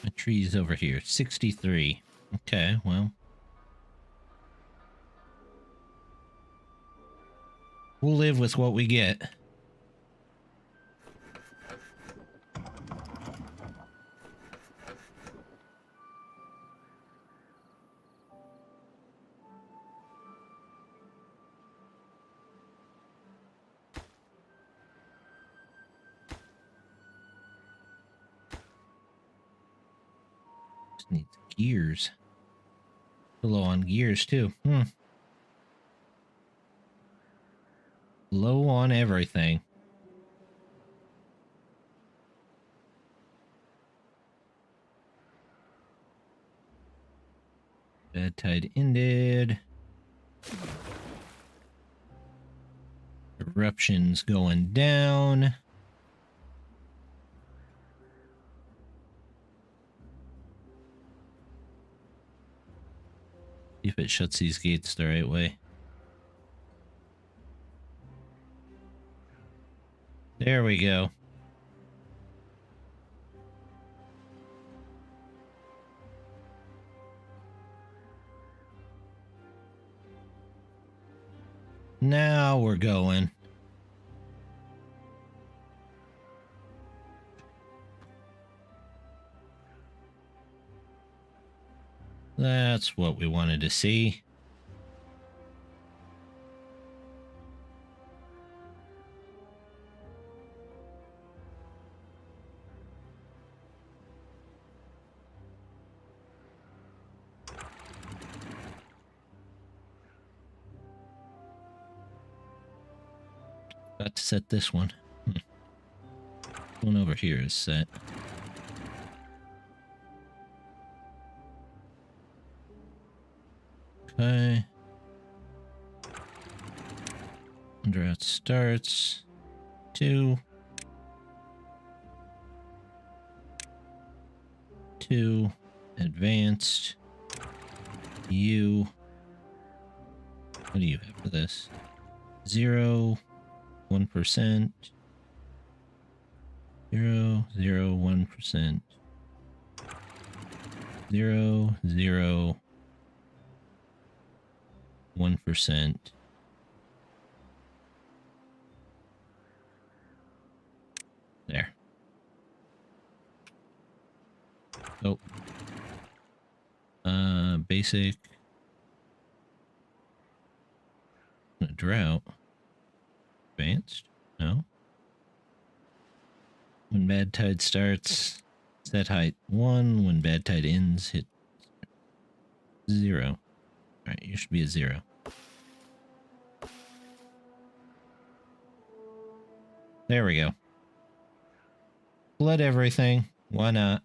Speaker 1: My tree's over here. 63. Okay, well. We'll live with what we get. Needs gears. Low on gears too. Low on everything. Bad tide ended. Eruptions going down. See if it shuts these gates the right way. There we go. Now we're going. That's what we wanted to see. Got to set this one. One over here is set. Okay. Drought starts. 2. 2. Advanced. You. What do you have for this? 0. 1%. 0, 0, 1%. 0, 0, 1%. There. Oh. Basic. Drought. Advanced? No. When bad tide starts, set height 1. When bad tide ends, hit 0. Alright, you should be at 0. There we go. Flood everything. Why not?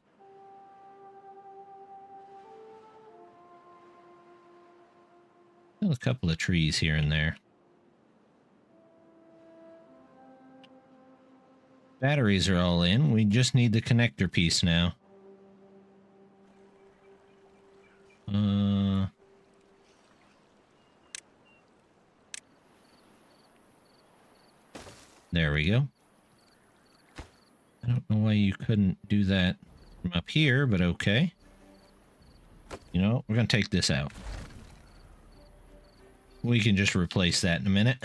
Speaker 1: Still a couple of trees here and there. Batteries are all in. We just need the connector piece now. There we go. I don't know why you couldn't do that from up here, but okay. You know, we're going to take this out. We can just replace that in a minute.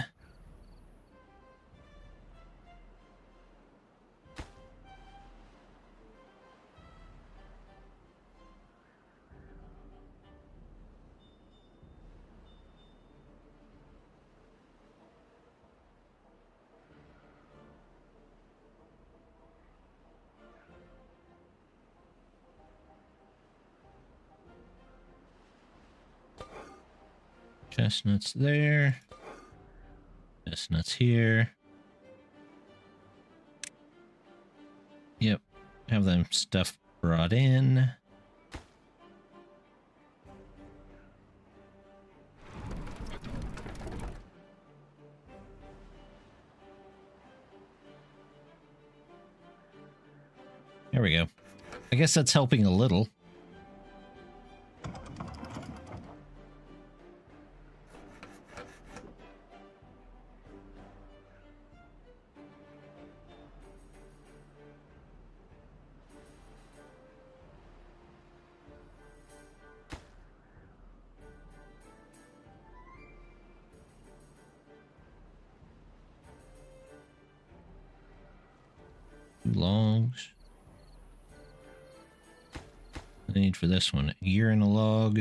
Speaker 1: Chestnuts there. Chestnuts here. Yep. Have them stuff brought in. There we go. I guess that's helping a little. Logs. I need for this one a gear and a log.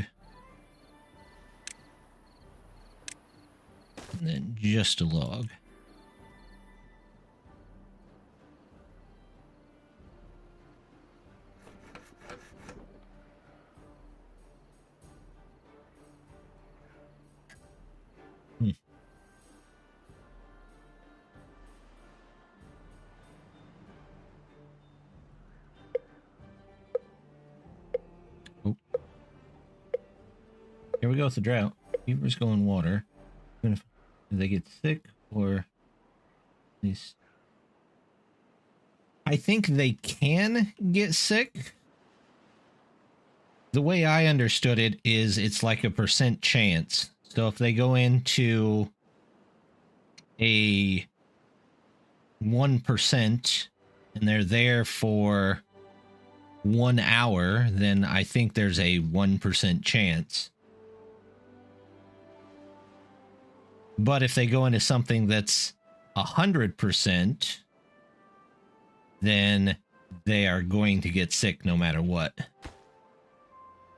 Speaker 1: And then just a log. Oh. Here we go with the drought. Beavers go in water. Do they get sick or at least... I think they can get sick. The way I understood it is it's like a % chance. So if they go into a 1% and they're there for 1 hour, then I think there's a 1% chance. But if they go into something that's 100%, then they are going to get sick no matter what.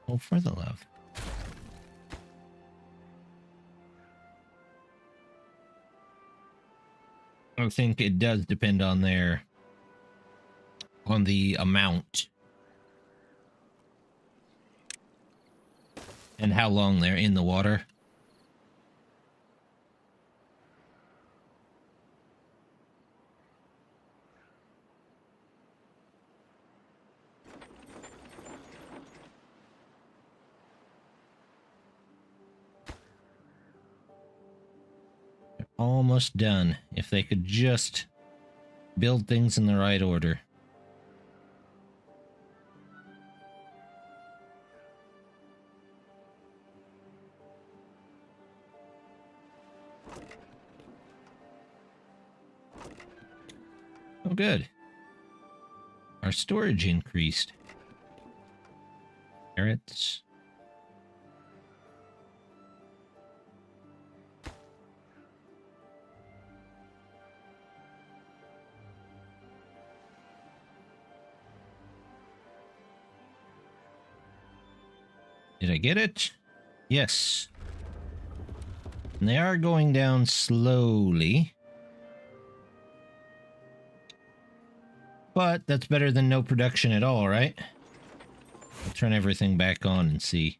Speaker 1: Oh, for the love. I think it does depend on the amount and how long they're in the water. almost done. If they could just build things in the right order. Oh, good. Our storage increased. Carrots. Did I get it? Yes. And they are going down slowly. But that's better than no production at all, right? I'll turn everything back on and see.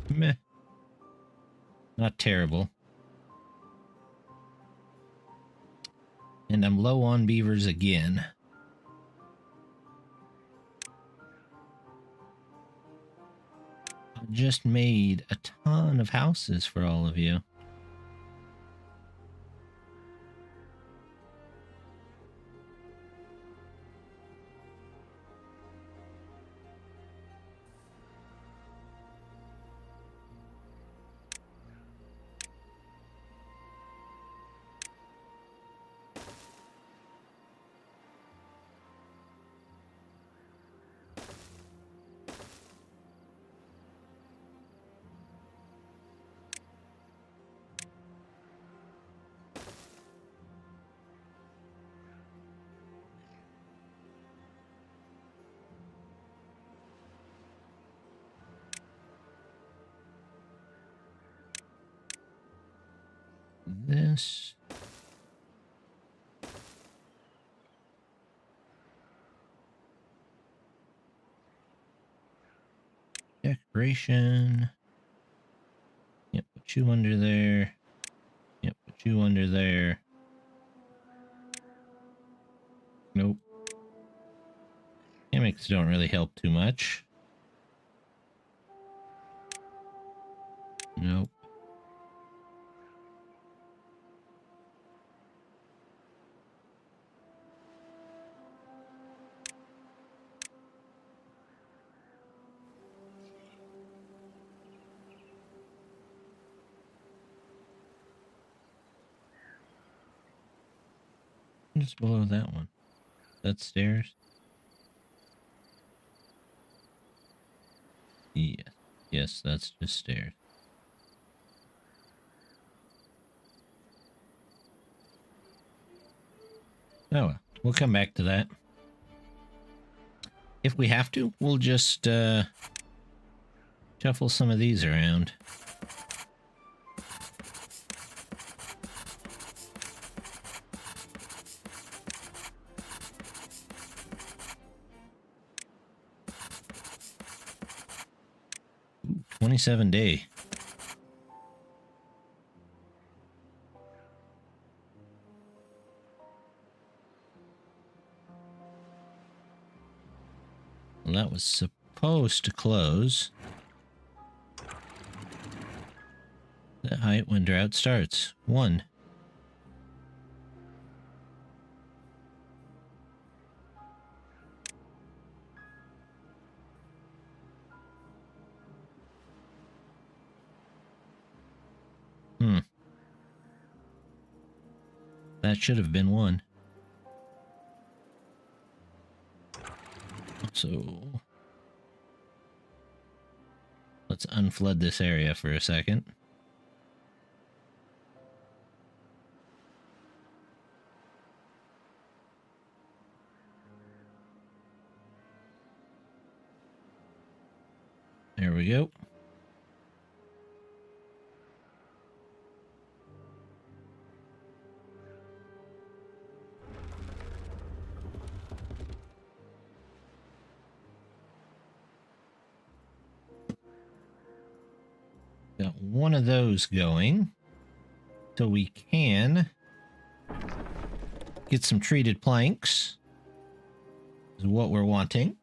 Speaker 1: Meh. Not terrible. And I'm low on beavers again. I just made a ton of houses for all of you. This. Decoration. Yep, put you under there. Yep, put you under there. Nope. Hammocks don't really help too much. Nope. Just below that one. That's stairs. Yes. Yes, that's just stairs. Oh well, we'll come back to that. If we have to, we'll just shuffle some of these around. Ooh, 27 day. Well, that was supposed to close. The height when drought starts. 1. That should have been 1. So let's unflood this area for a second. There we go. Got one of those going, so we can get some treated planks. Is what we're wanting.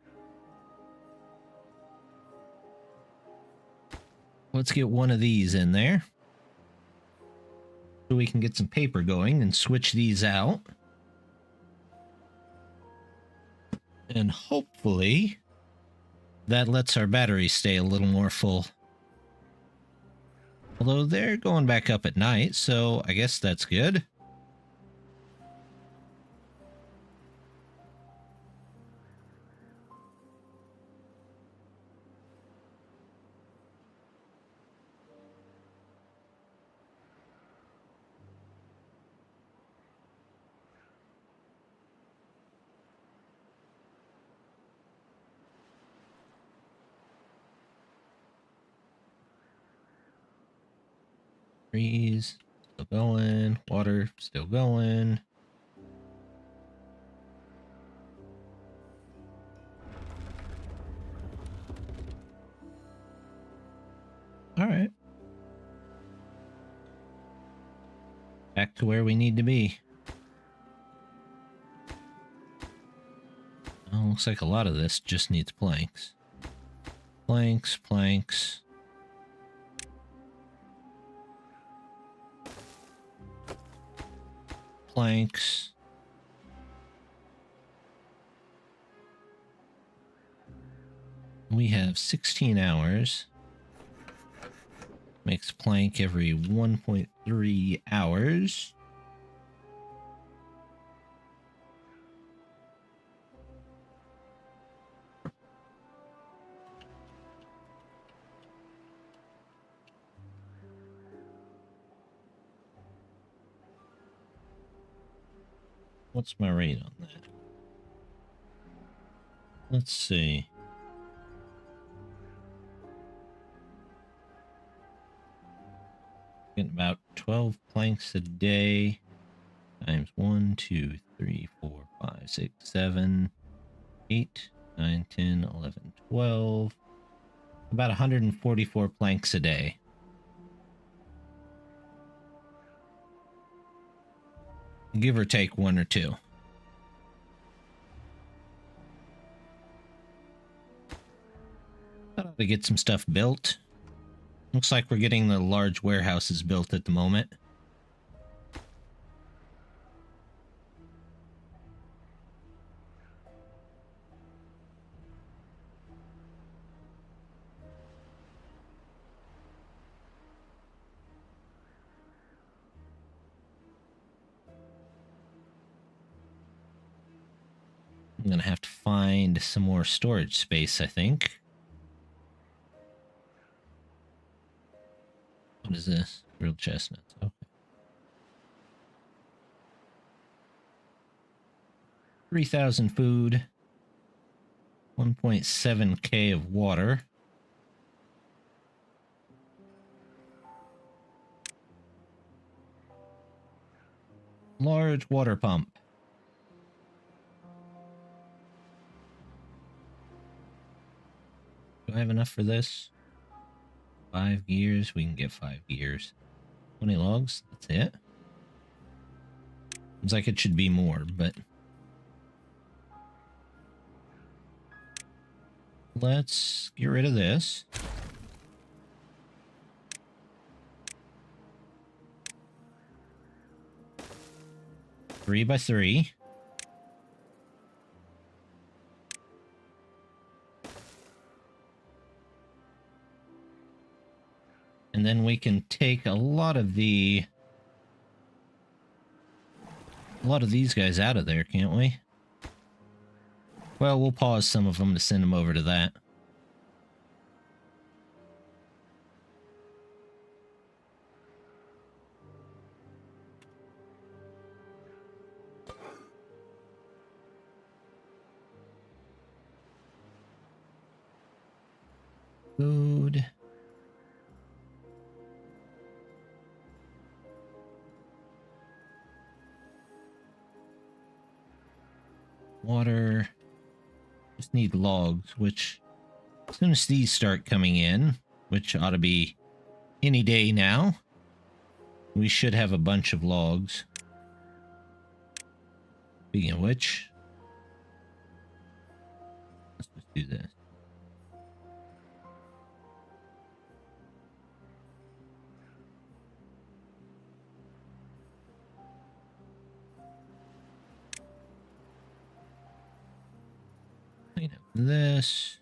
Speaker 1: let's get one of these in there. So we can get some paper going and switch these out. And hopefully that lets our batteries stay a little more full. Although they're going back up at night, so I guess that's good. Trees still going, water still going. All right. Back to where we need to be. Oh, looks like a lot of this just needs planks. Planks, planks. Planks. We have 16 hours. Makes plank every 1.3 hours. What's my rate on that? Let's see. Getting about 12 planks a day times 1, 2, 3, 4, 5, 6, 7, 8, 9, 10, 11, 12. About 144 planks a day. Give or take 1 or 2. Thought I'd get some stuff built. Looks like we're getting the large warehouses built at the moment. I'm gonna have to find some more storage space, I think. What is this? Grilled chestnuts. Okay. 3,000 food. 1.7k of water. Large water pump. Do I have enough for this? 5 gears. We can get 5 gears. 20 logs. That's it. Seems like it should be more, but let's get rid of this. Three by 3. And then we can take a lot of these guys out of there, can't we? Well, we'll pause some of them to send them over to that. Food. Water. Just need logs, which as soon as these start coming in, which ought to be any day now, we should have a bunch of logs. Speaking of which, let's just do this. this.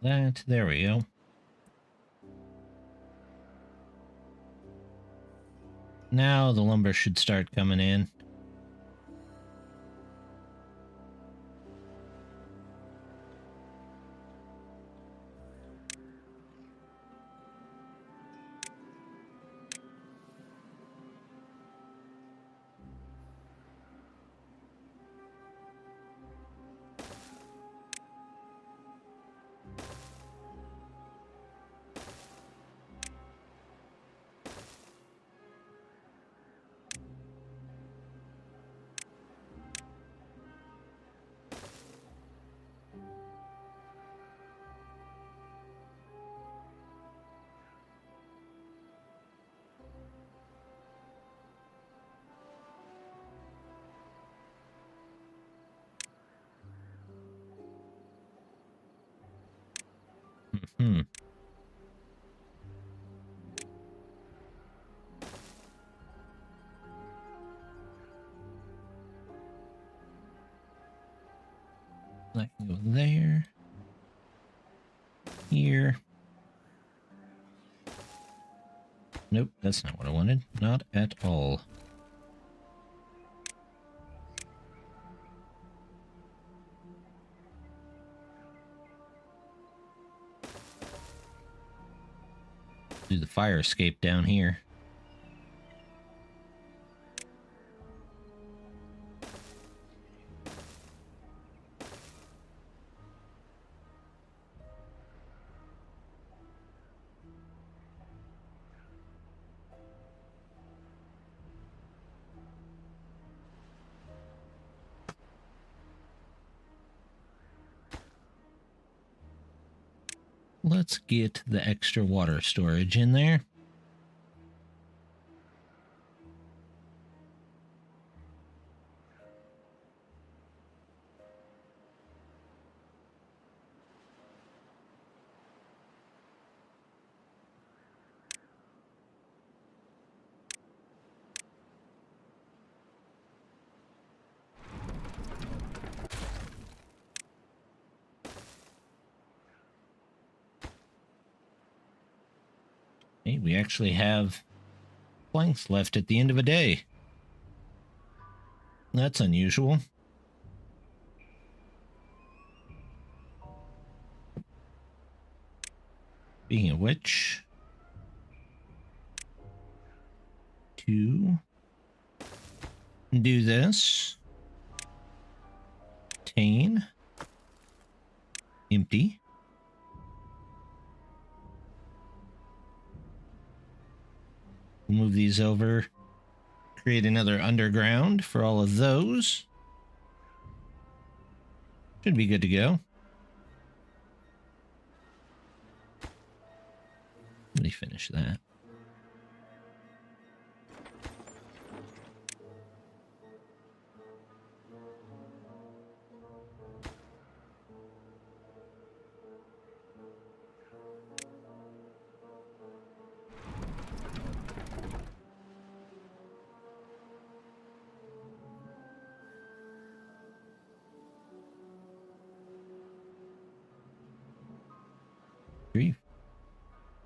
Speaker 1: That, there we go. Now the lumber should start coming in. Hmm. That can go there. Here. Nope, that's not what I wanted. Not at all. Do the fire escape down here. Let's get the extra water storage in there. Hey, we actually have planks left at the end of a day. That's unusual. Speaking of which, to do this, obtain, empty. We'll move these over, create another underground for all of those. Should be good to go. Let me finish that.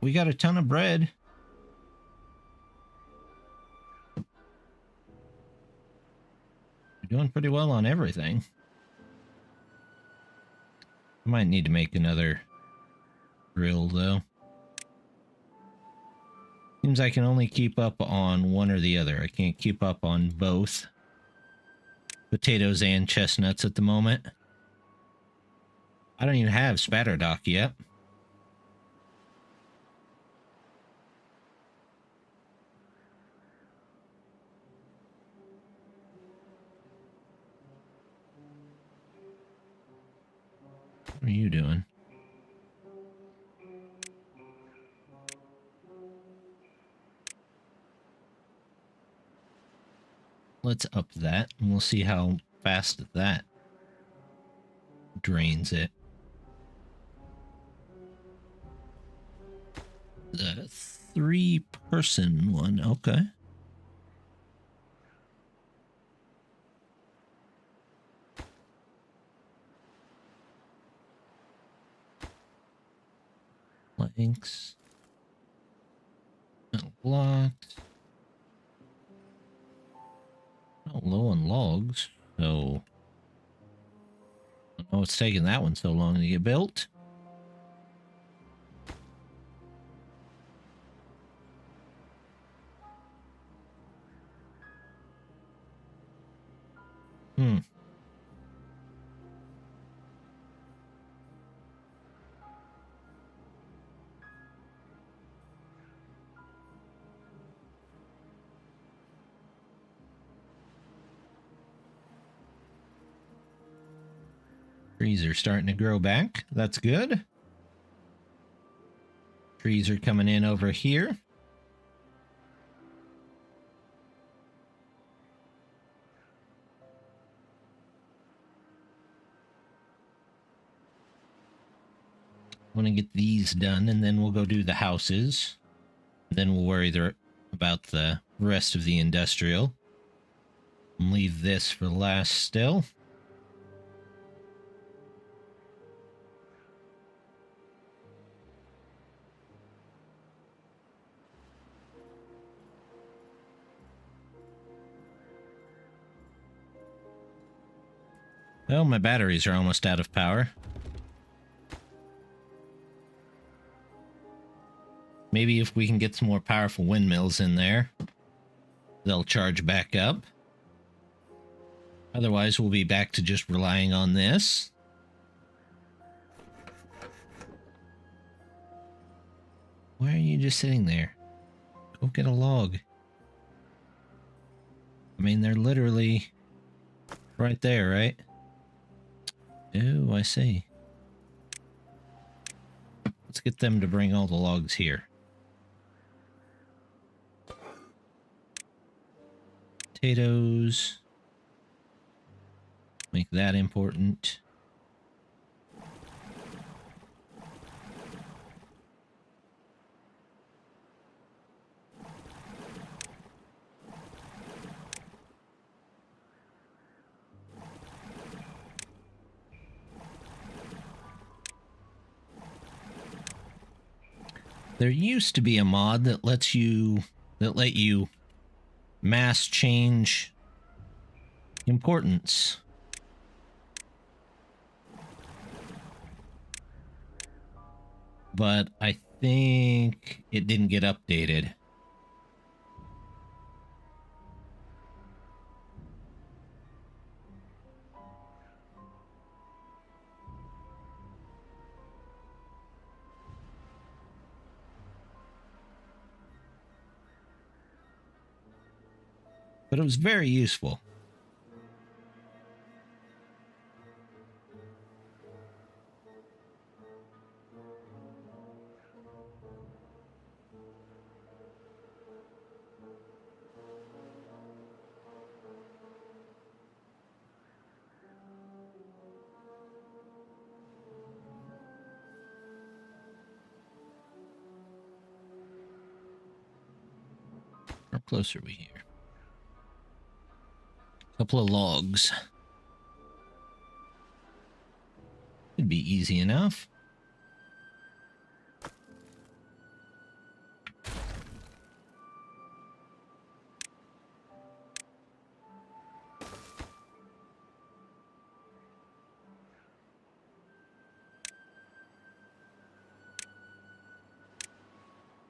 Speaker 1: We got a ton of bread. We're doing pretty well on everything. I might need to make another grill, though. Seems I can only keep up on one or the other. I can't keep up on both potatoes and chestnuts at the moment. I don't even have Spatterdock yet. What are you doing? let's up that, and we'll see how fast that drains it. The 3-person one, okay. Planks. Metal blocks. Not low on logs, so I don't know what's taking that one so long to get built. Trees are starting to grow back. That's good. Trees are coming in over here. I want to get these done, and then we'll go do the houses. Then we'll worry about the rest of the industrial. And leave this for last still. Well, my batteries are almost out of power. Maybe if we can get some more powerful windmills in there, they'll charge back up. Otherwise, we'll be back to just relying on this. Why are you just sitting there? Go get a log. I mean, they're literally right there, right? Oh, I see. Let's get them to bring all the logs here. Potatoes. Make that important. There used to be a mod that let you mass change importance. But I think it didn't get updated. But it was very useful. How close are we here? Couple of logs. Should be easy enough.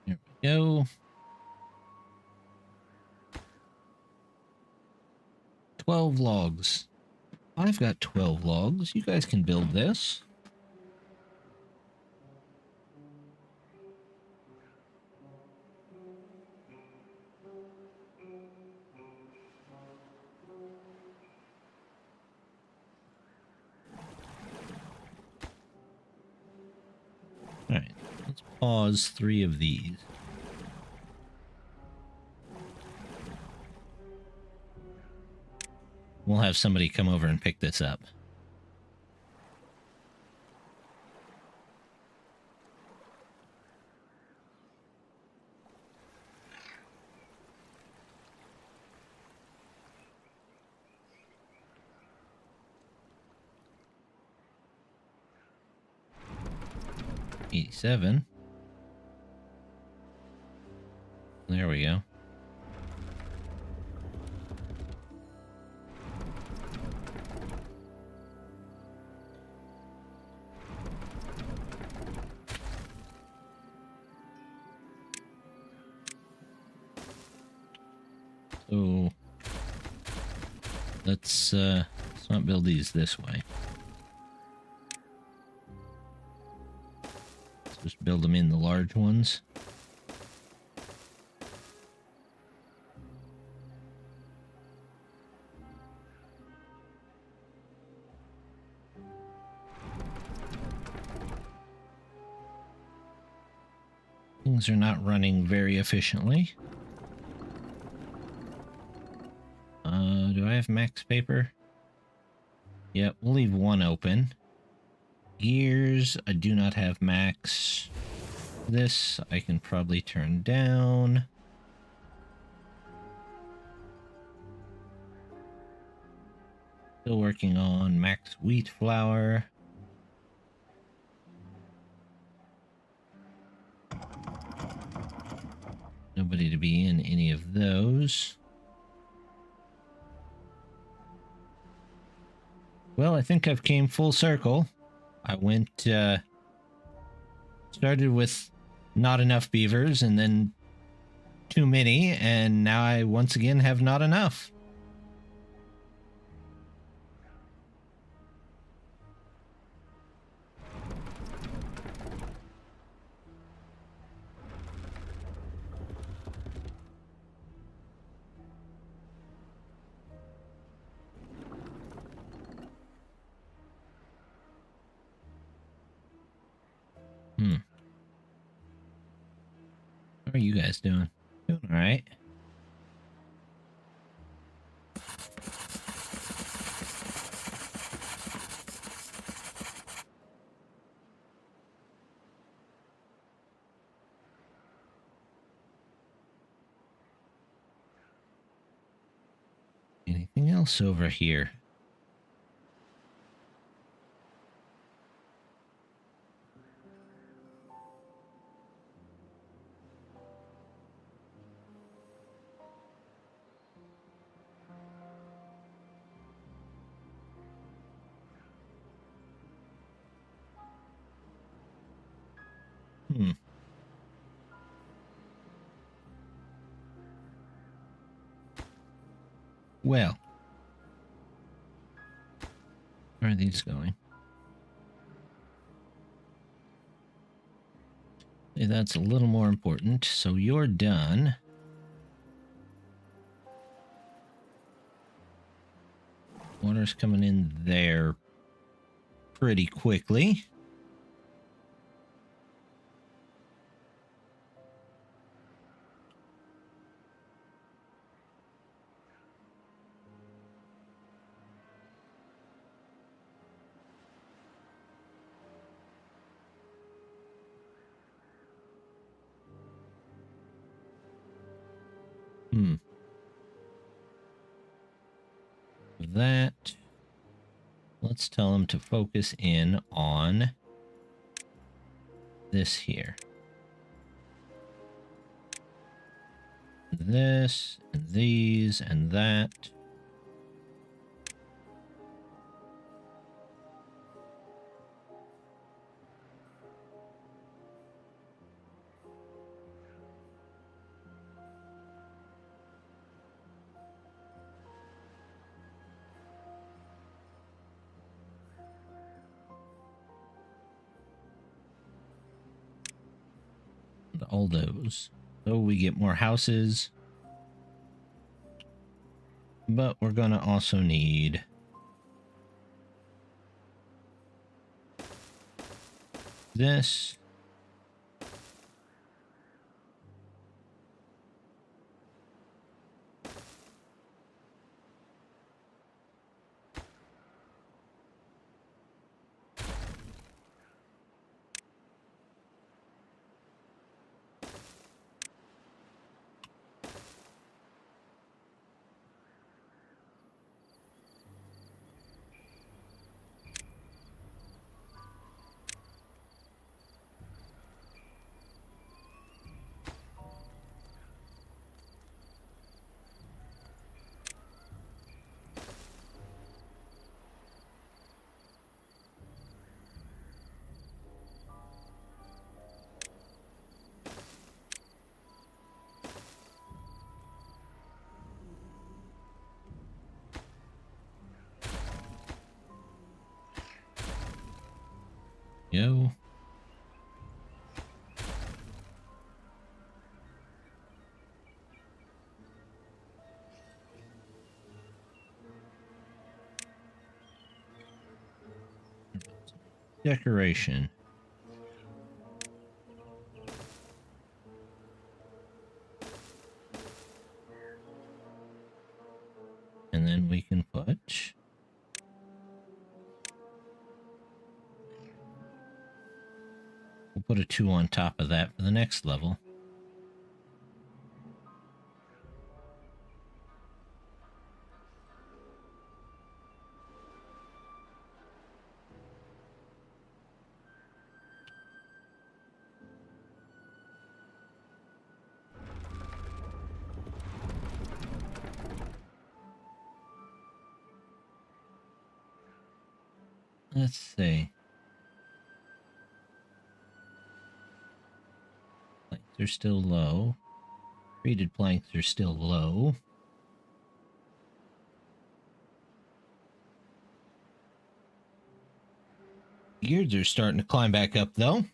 Speaker 1: There we go. 12 logs. I've got 12 logs. You guys can build this. All right, let's pause 3 of these. We'll have somebody come over and pick this up. $87. There we go. So let's not build these this way. Let's just build them in the large ones. Things are not running very efficiently. Do I have max paper? Yep, we'll leave one open. Gears, I do not have max. This I can probably turn down. Still working on max wheat flour. Nobody to be in any of those. Well, I think I've came full circle. I went, started with not enough beavers and then too many, and now I once again have not enough. How are you guys doing? Doing all right. Anything else over here? Well, where are these going? Hey, that's a little more important. So you're done. Water's coming in there pretty quickly. That. Let's tell them to focus in on this here. This, and these, and that. All those. So we get more houses. But we're gonna also need this. Yo. Decoration. And then we can put... We'll put a 2 on top of that for the next level. Let's see. Planks are still low. Treated planks are still low. Gears are starting to climb back up, though.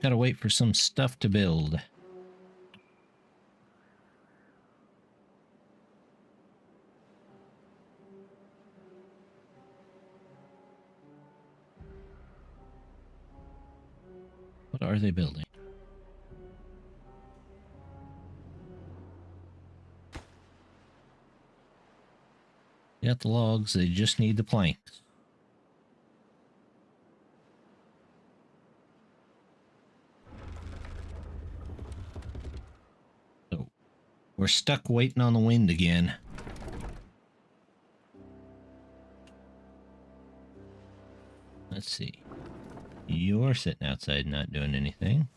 Speaker 1: Gotta wait for some stuff to build. What are they building? Got the logs, they just need the planks. So, we're stuck waiting on the wind again. Let's see. You're sitting outside not doing anything.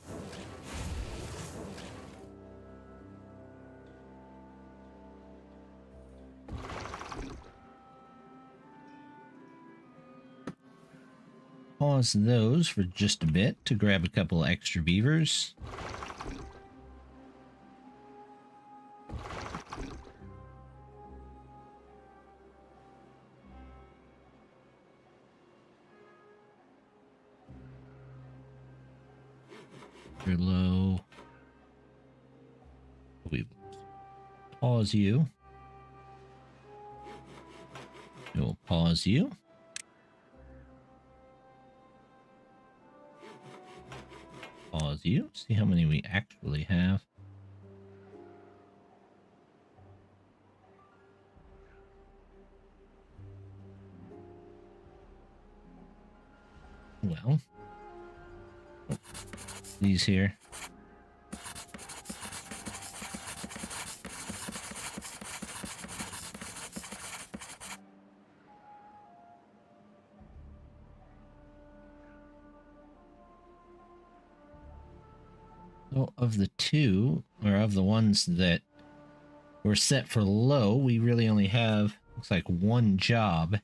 Speaker 1: Pause those for just a bit to grab a couple extra beavers. You're low. We pause you. We'll pause you. Pause you. See how many we actually have. Well, these here. So of the two, or of the ones that were set for low, we really only have, looks like, one job.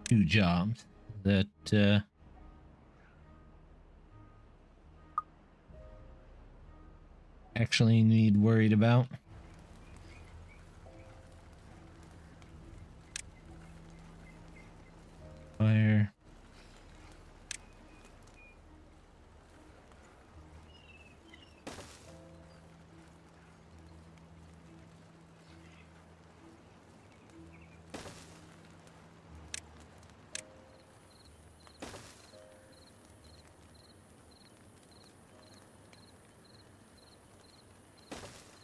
Speaker 1: Two jobs that actually need worried about. Fire.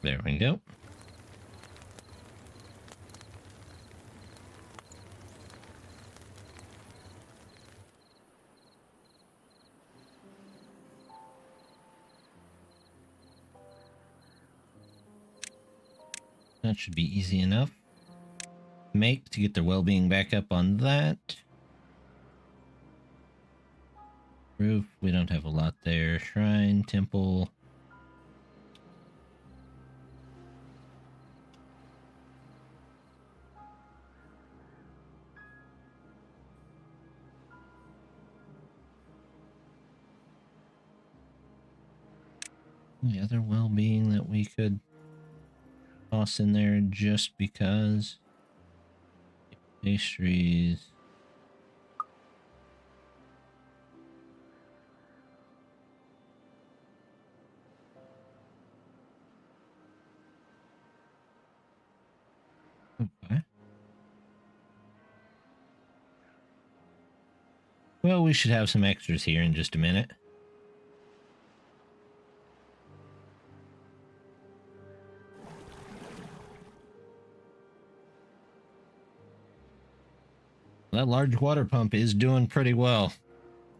Speaker 1: There we go. That should be easy enough. Make to get their well-being back up on that. Roof, we don't have a lot there. Shrine, temple. The other well-being that we could toss in there just because. Pastries. Okay. Well, we should have some extras here in just a minute. That large water pump is doing pretty well.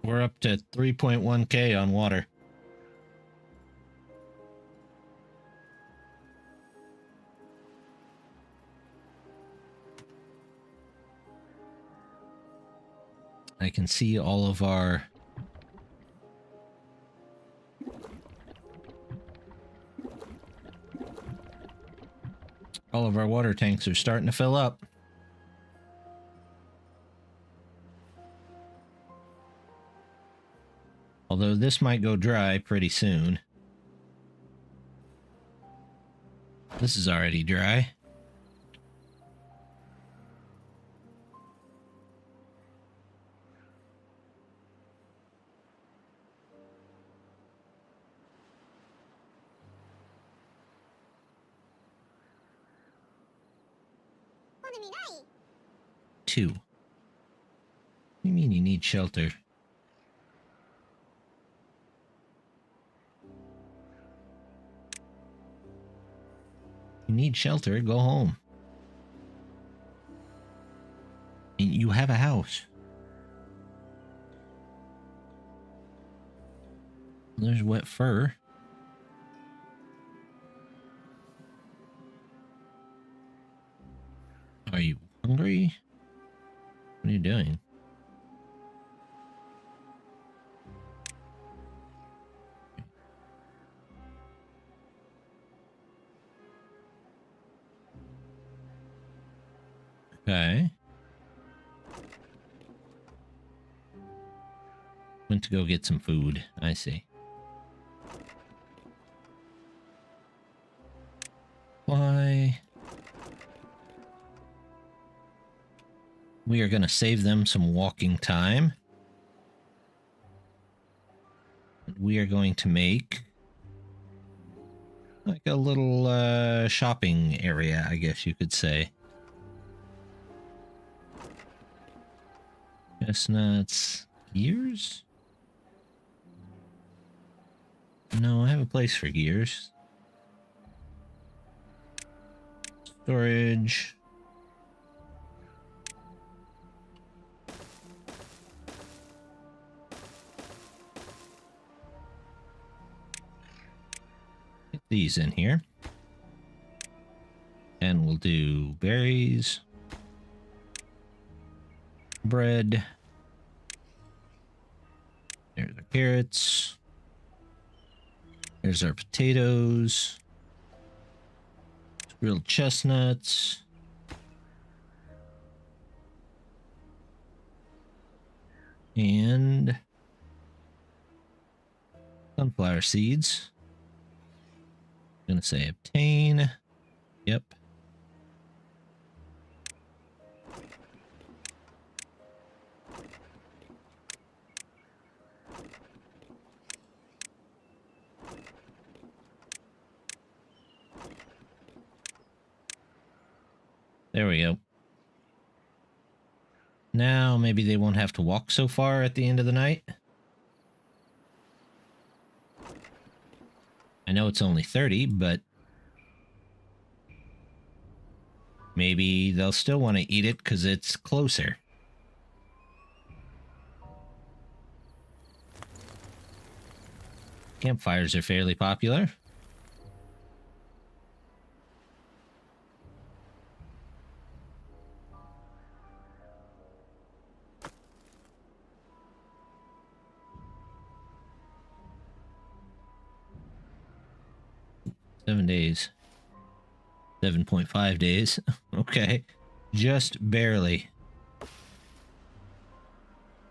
Speaker 1: We're up to 3.1k on water. I can see all of our water tanks are starting to fill up. Although this might go dry pretty soon. This is already dry. Two. What do you mean you need shelter? You need shelter, go home. You have a house. There's wet fur. Are you hungry? What are you doing? Okay. Went to go get some food. I see. Why? We are going to save them some walking time. We are going to make like a little shopping area, I guess you could say. Chestnuts, gears? No, I have a place for gears. Storage. Get these in here. And we'll do berries. Bread. There's our carrots. There's our potatoes. Grilled chestnuts. And sunflower seeds. I'm gonna say obtain. Yep. There we go. Now maybe they won't have to walk so far at the end of the night. I know it's only 30, but maybe they'll still want to eat it because it's closer. Campfires are fairly popular. Seven days. 7.5 days. Okay. Just barely.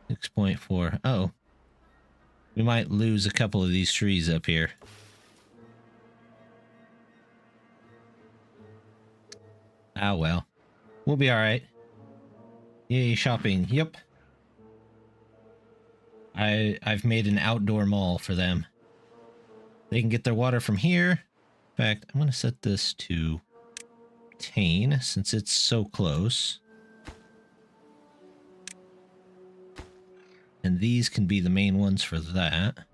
Speaker 1: 6.4. Oh. We might lose a couple of these trees up here. Ah, well. We'll be alright. Yay, shopping. Yep. I've made an outdoor mall for them. They can get their water from here. In fact, I'm going to set this to obtain since it's so close. And these can be the main ones for that.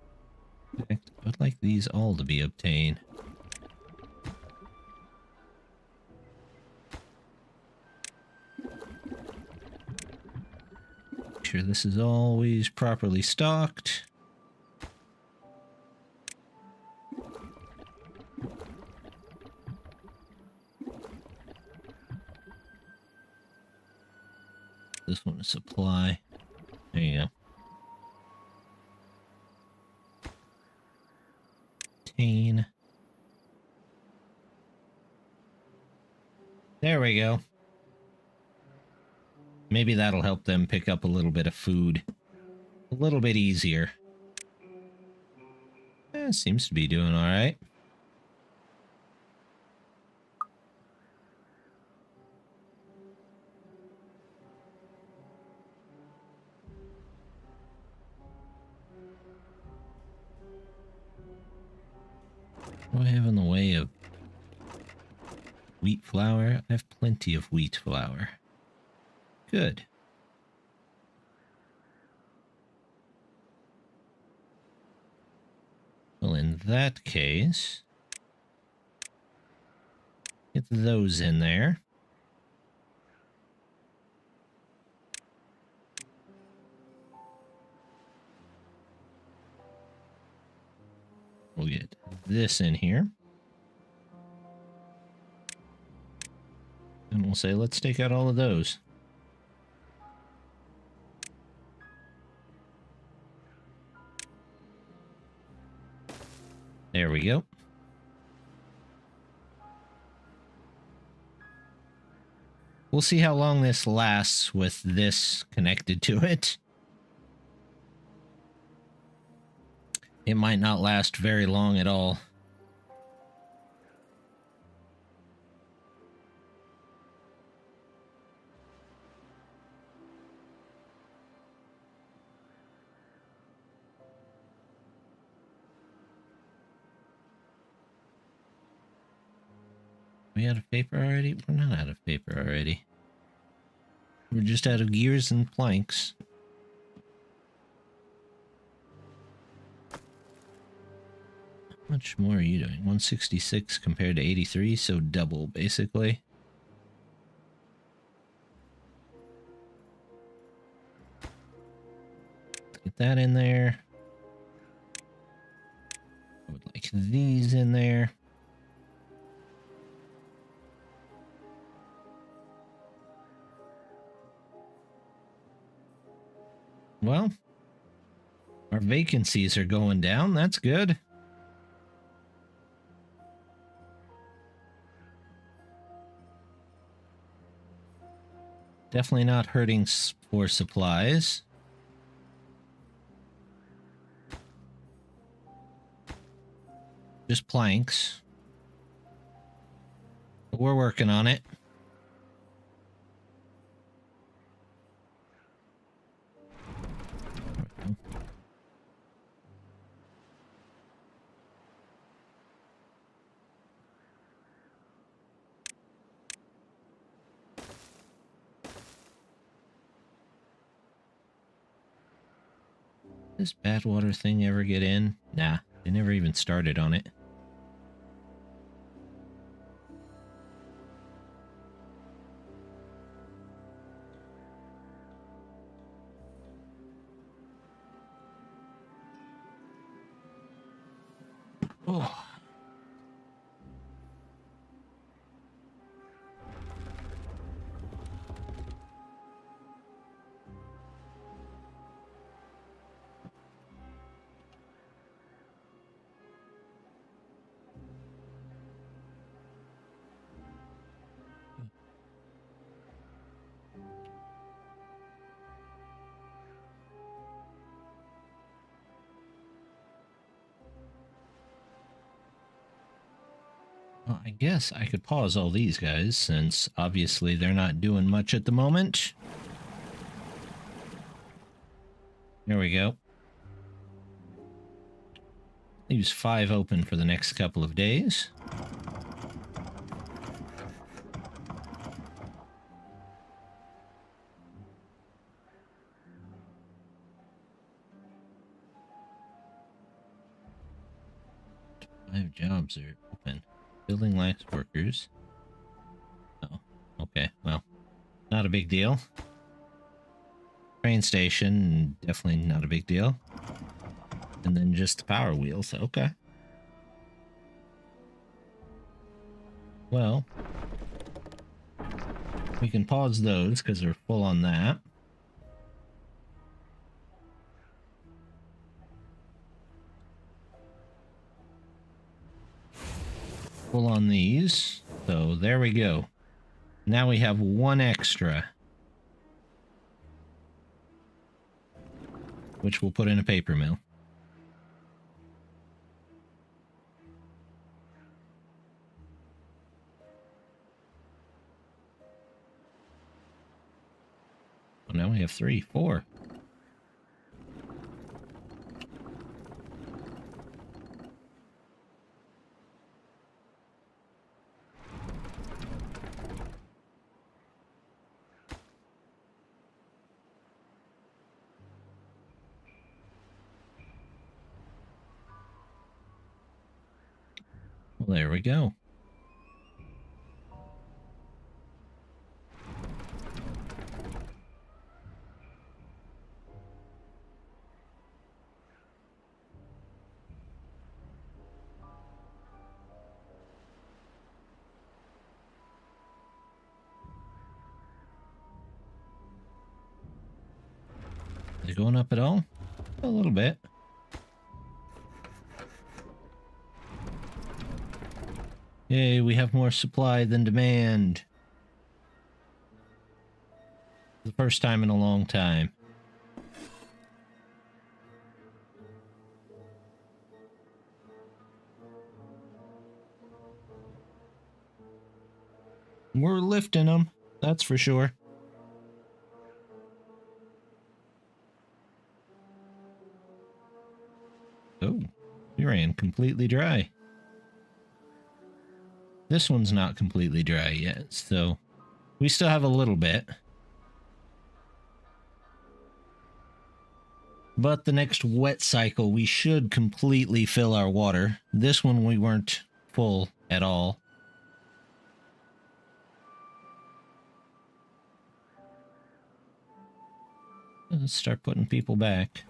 Speaker 1: In fact, I would like these all to be obtained. Make sure this is always properly stocked. This one is supply. There you go. Obtain. There we go. Maybe that'll help them pick up a little bit of food. A little bit easier. Seems to be doing alright. What do I have in the way of wheat flour? I have plenty of wheat flour. Good. Well, in that case, get those in there. We'll get this in here. And we'll say, let's take out all of those. There we go. We'll see how long this lasts with this connected to it. It might not last very long at all. We out of paper already? We're not out of paper already. We're just out of gears and planks. How much more are you doing? 166 compared to 83, so double, basically. Get that in there. I would like these in there. Well, our vacancies are going down. That's good. Definitely not hurting for supplies. Just planks. But we're working on it. Does Badwater thing ever get in? Nah, they never even started on it. Oh. Well, I guess I could pause all these guys, since obviously they're not doing much at the moment. There we go. Leaves 5 open for the next couple of days. Five jobs are open. Building lacks workers. Oh, okay. Well, not a big deal. Train station, definitely not a big deal. And then just the power wheels. Okay. Well, we can pause those because they're full on that. Full on these. So there we go. Now we have one extra, which we'll put in a paper mill. Well, now we have 3, 4. Well, there we go. Is it going up at all? A little bit. Yay, we have more supply than demand. The first time in a long time. We're lifting them, that's for sure. Oh, we ran completely dry. This one's not completely dry yet, so we still have a little bit. But the next wet cycle, we should completely fill our water. This one, we weren't full at all. Let's start putting people back.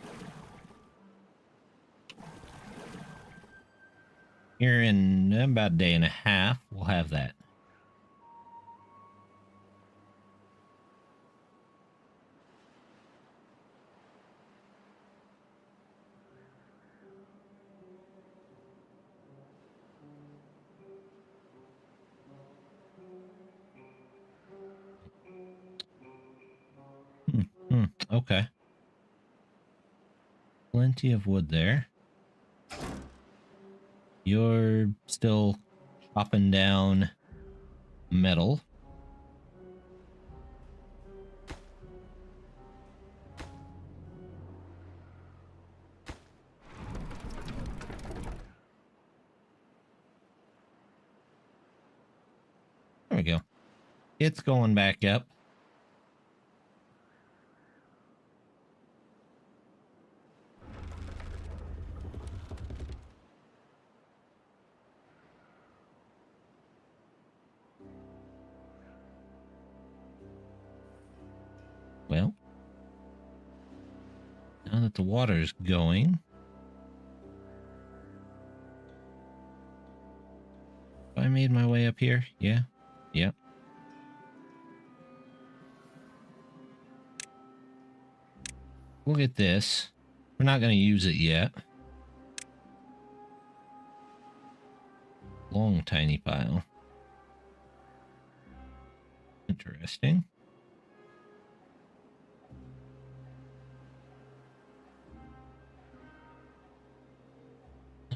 Speaker 1: Here in about a day and a half, we'll have that. Okay. Plenty of wood there. You're still chopping down metal. There we go. It's going back up. Well, now that the water's going, have I made my way up here? Yeah. Yep. Look at this. We're not going to use it yet. Long, tiny pile. Interesting.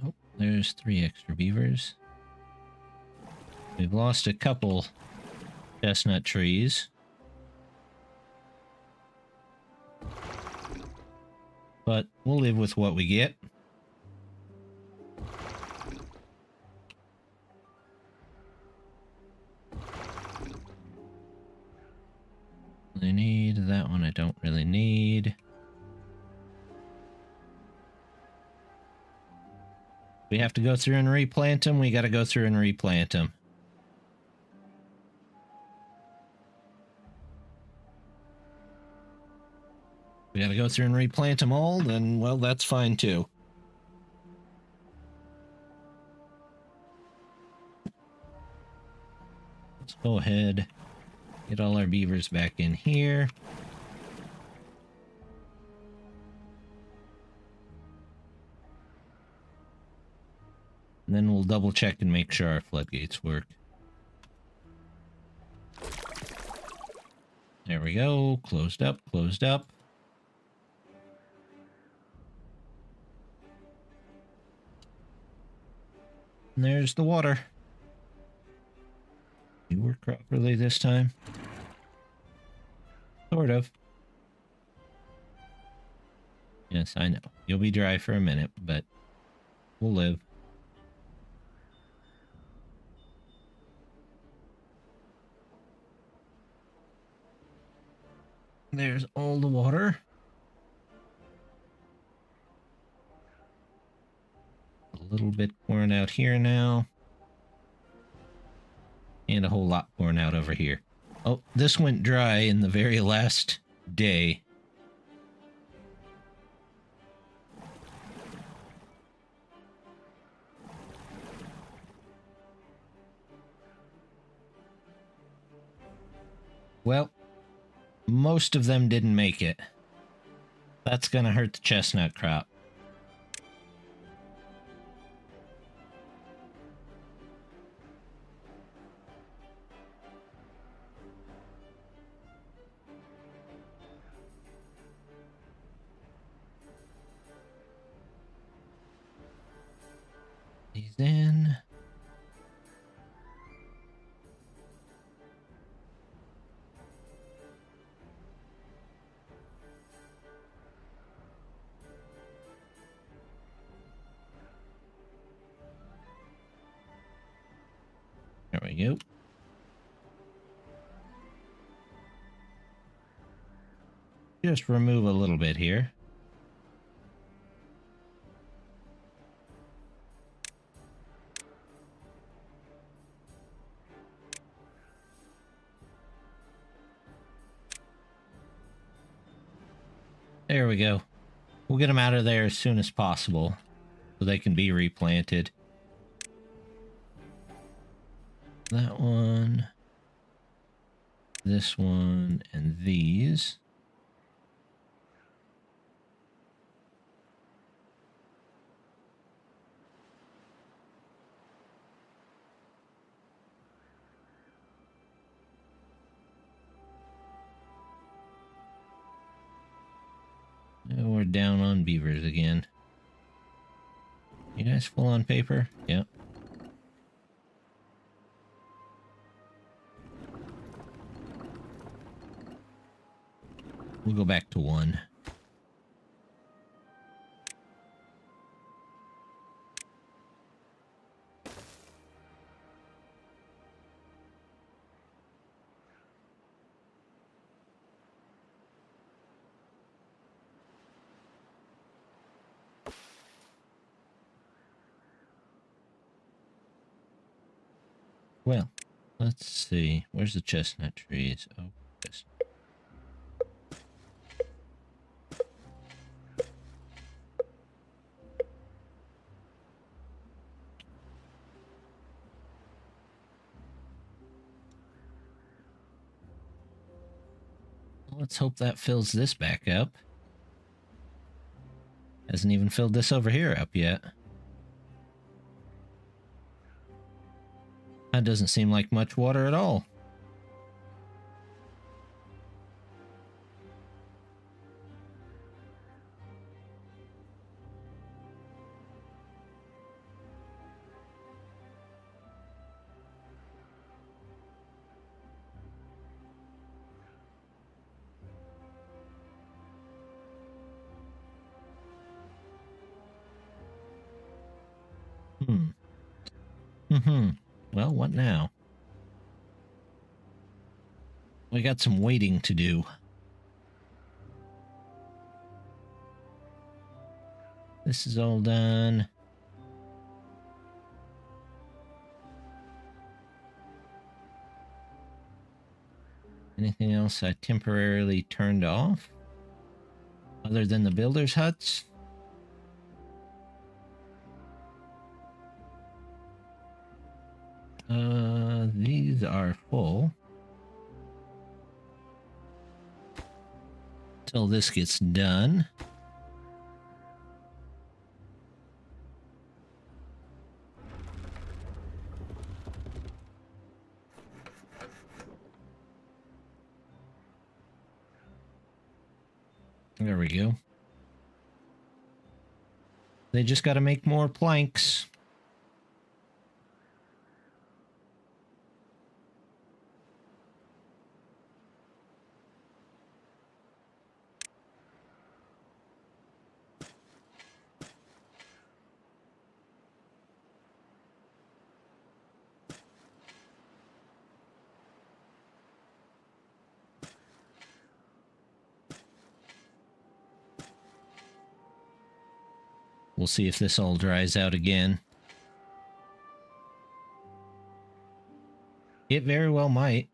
Speaker 1: Oh, there's 3 extra beavers. We've lost a couple chestnut trees. But we'll live with what we get. I need that one. I don't really need. We have to go through and replant them. We got to go through and replant them. We got to go through and replant them all, then, well, that's fine too. Let's go ahead, get all our beavers back in here. And then we'll double check and make sure our floodgates work. There we go. Closed up, closed up. And there's the water. You work properly this time. Sort of. Yes, I know. You'll be dry for a minute, but we'll live. There's all the water. A little bit pouring out here now. And a whole lot pouring out over here. Oh, this went dry in the very last day. Well, most of them didn't make it. That's gonna hurt the chestnut crop. These in. There we go. Just remove a little bit here. There we go. We'll get them out of there as soon as possible so they can be replanted. That one, this one, and these. Now we're down on beavers again. You guys full on paper? Yep. We'll go back to 1. Well, let's see. Where's the chestnut trees? Oh, chestnut. Let's hope that fills this back up. Hasn't even filled this over here up yet. That doesn't seem like much water at all. Mm-hmm. Well, what now? We got some waiting to do. This is all done. Anything else I temporarily turned off? Other than the builders' huts? These are full. Till this gets done. There we go. They just got to make more planks. We'll see if this all dries out again. It very well might.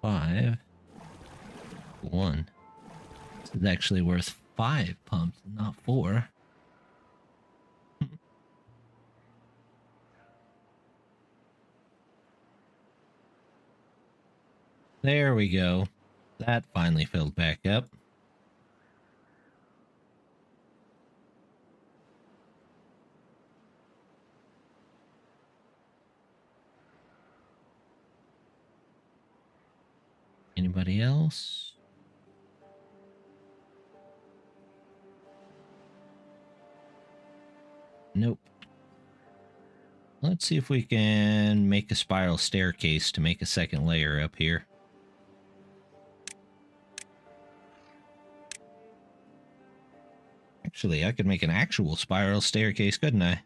Speaker 1: Five. One. This is actually worth 5 pumps, not 4. There we go. That finally filled back up. Anybody else? Nope. Let's see if we can make a spiral staircase to make a second layer up here. Actually, I could make an actual spiral staircase, couldn't I?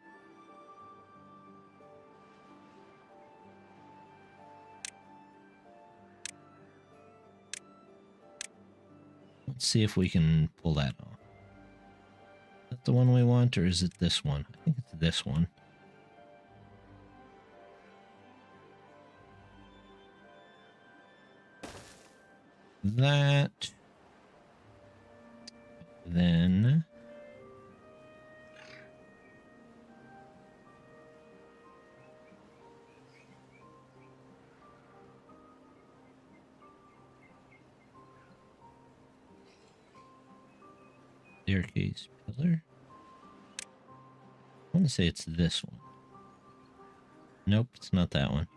Speaker 1: Let's see if we can pull that off. Is that the one we want, or is it this one? I think it's this one. That. Then. Staircase pillar. I want to say it's this one. Nope, it's not that one.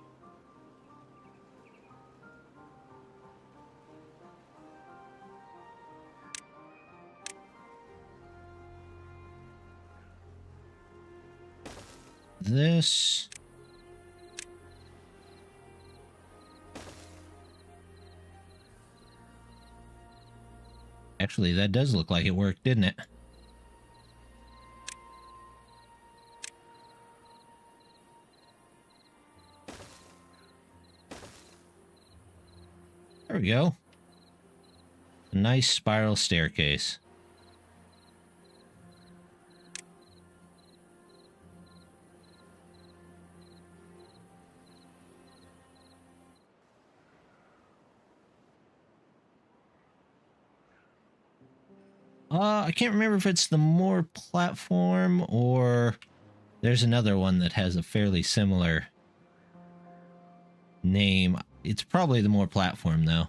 Speaker 1: This. Actually, that does look like it worked, didn't it? There we go. A nice spiral staircase. I can't remember if it's the More platform or there's another one that has a fairly similar name. It's probably the More platform, though.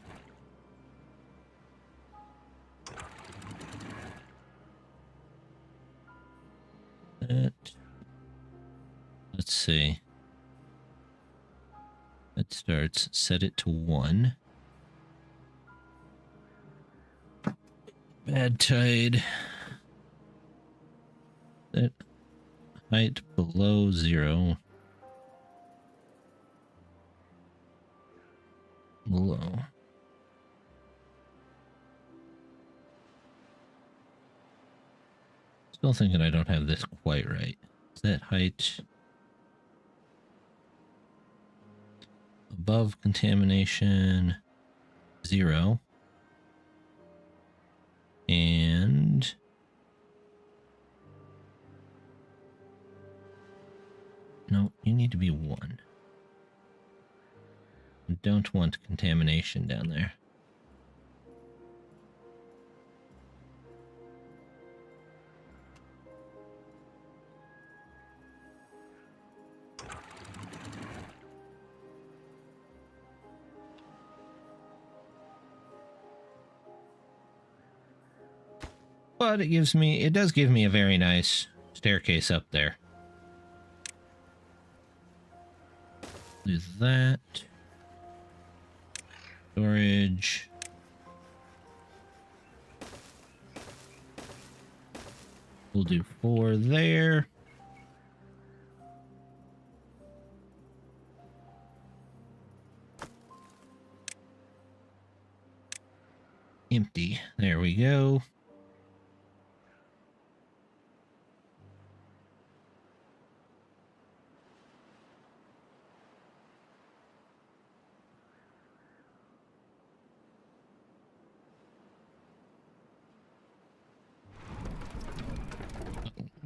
Speaker 1: Let's see. It starts, set it to 1. Bad tide. Set height below 0. Below. Still thinking I don't have this quite right. Set height above contamination 0. And no, you need to be 1. I don't want contamination down there. But it does give me a very nice staircase up there. Do that. Storage. We'll do 4 there. Empty. There we go.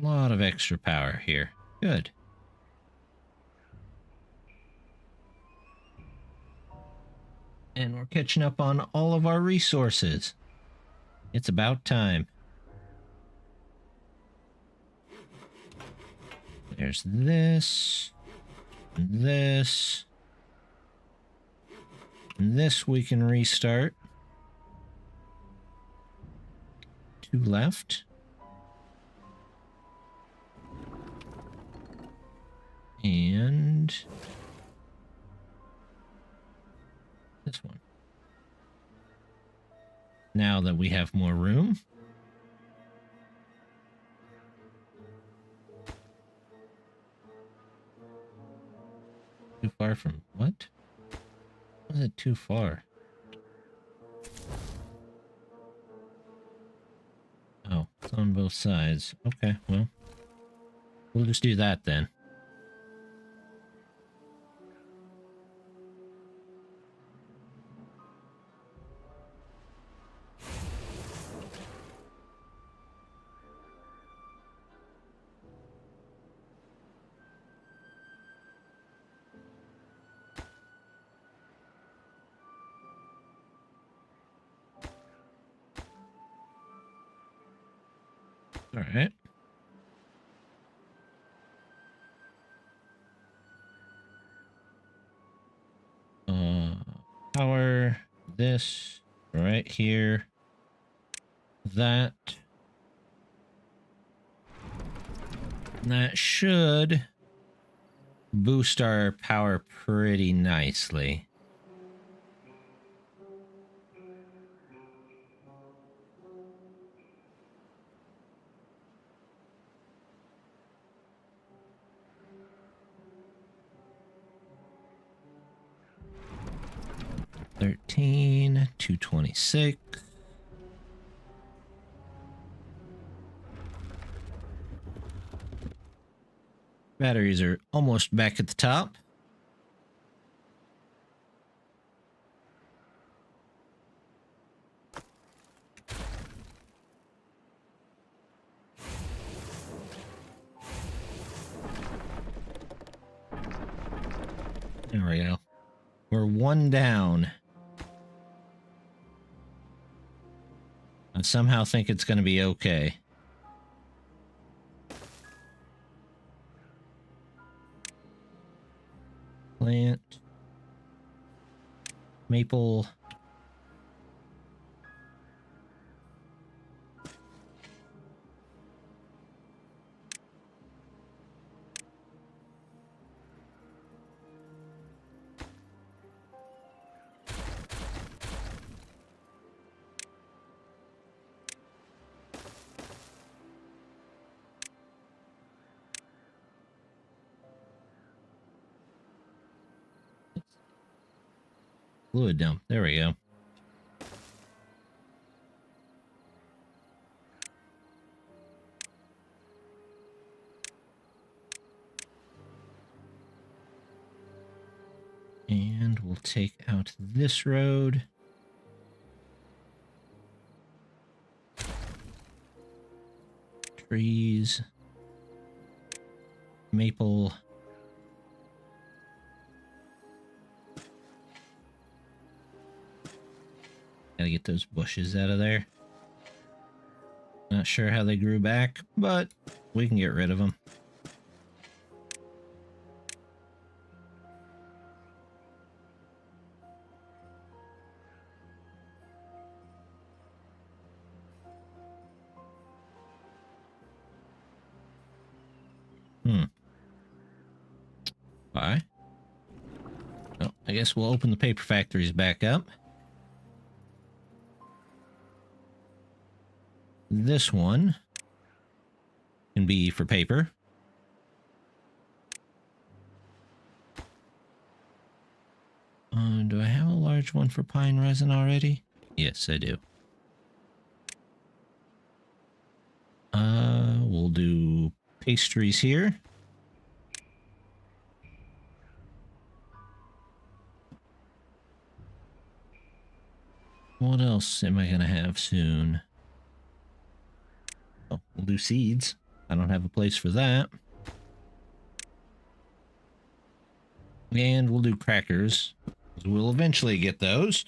Speaker 1: A lot of extra power here. Good. And we're catching up on all of our resources. It's about time. There's this. And this. And this we can restart. 2 left. And this one. Now that we have more room. Too far from what? Was it too far? Oh, it's on both sides. Okay, well, we'll just do that then. All right. Power this right here. That. That should boost our power pretty nicely. $13, $226. Batteries are almost back at the top. There we go. We're 1 down. I somehow think it's going to be okay. Plant. Maple. Fluid dump. There we go. And we'll take out this road. Trees. Maple. Gotta get those bushes out of there. Not sure how they grew back, but we can get rid of them. Why? Oh, I guess we'll open the paper factories back up. This one can be for paper. Do I have a large one for pine resin already? Yes, I do. We'll do pastries here. What else am I going to have soon? Oh, we'll do seeds. I don't have a place for that. And we'll do crackers. We'll eventually get those.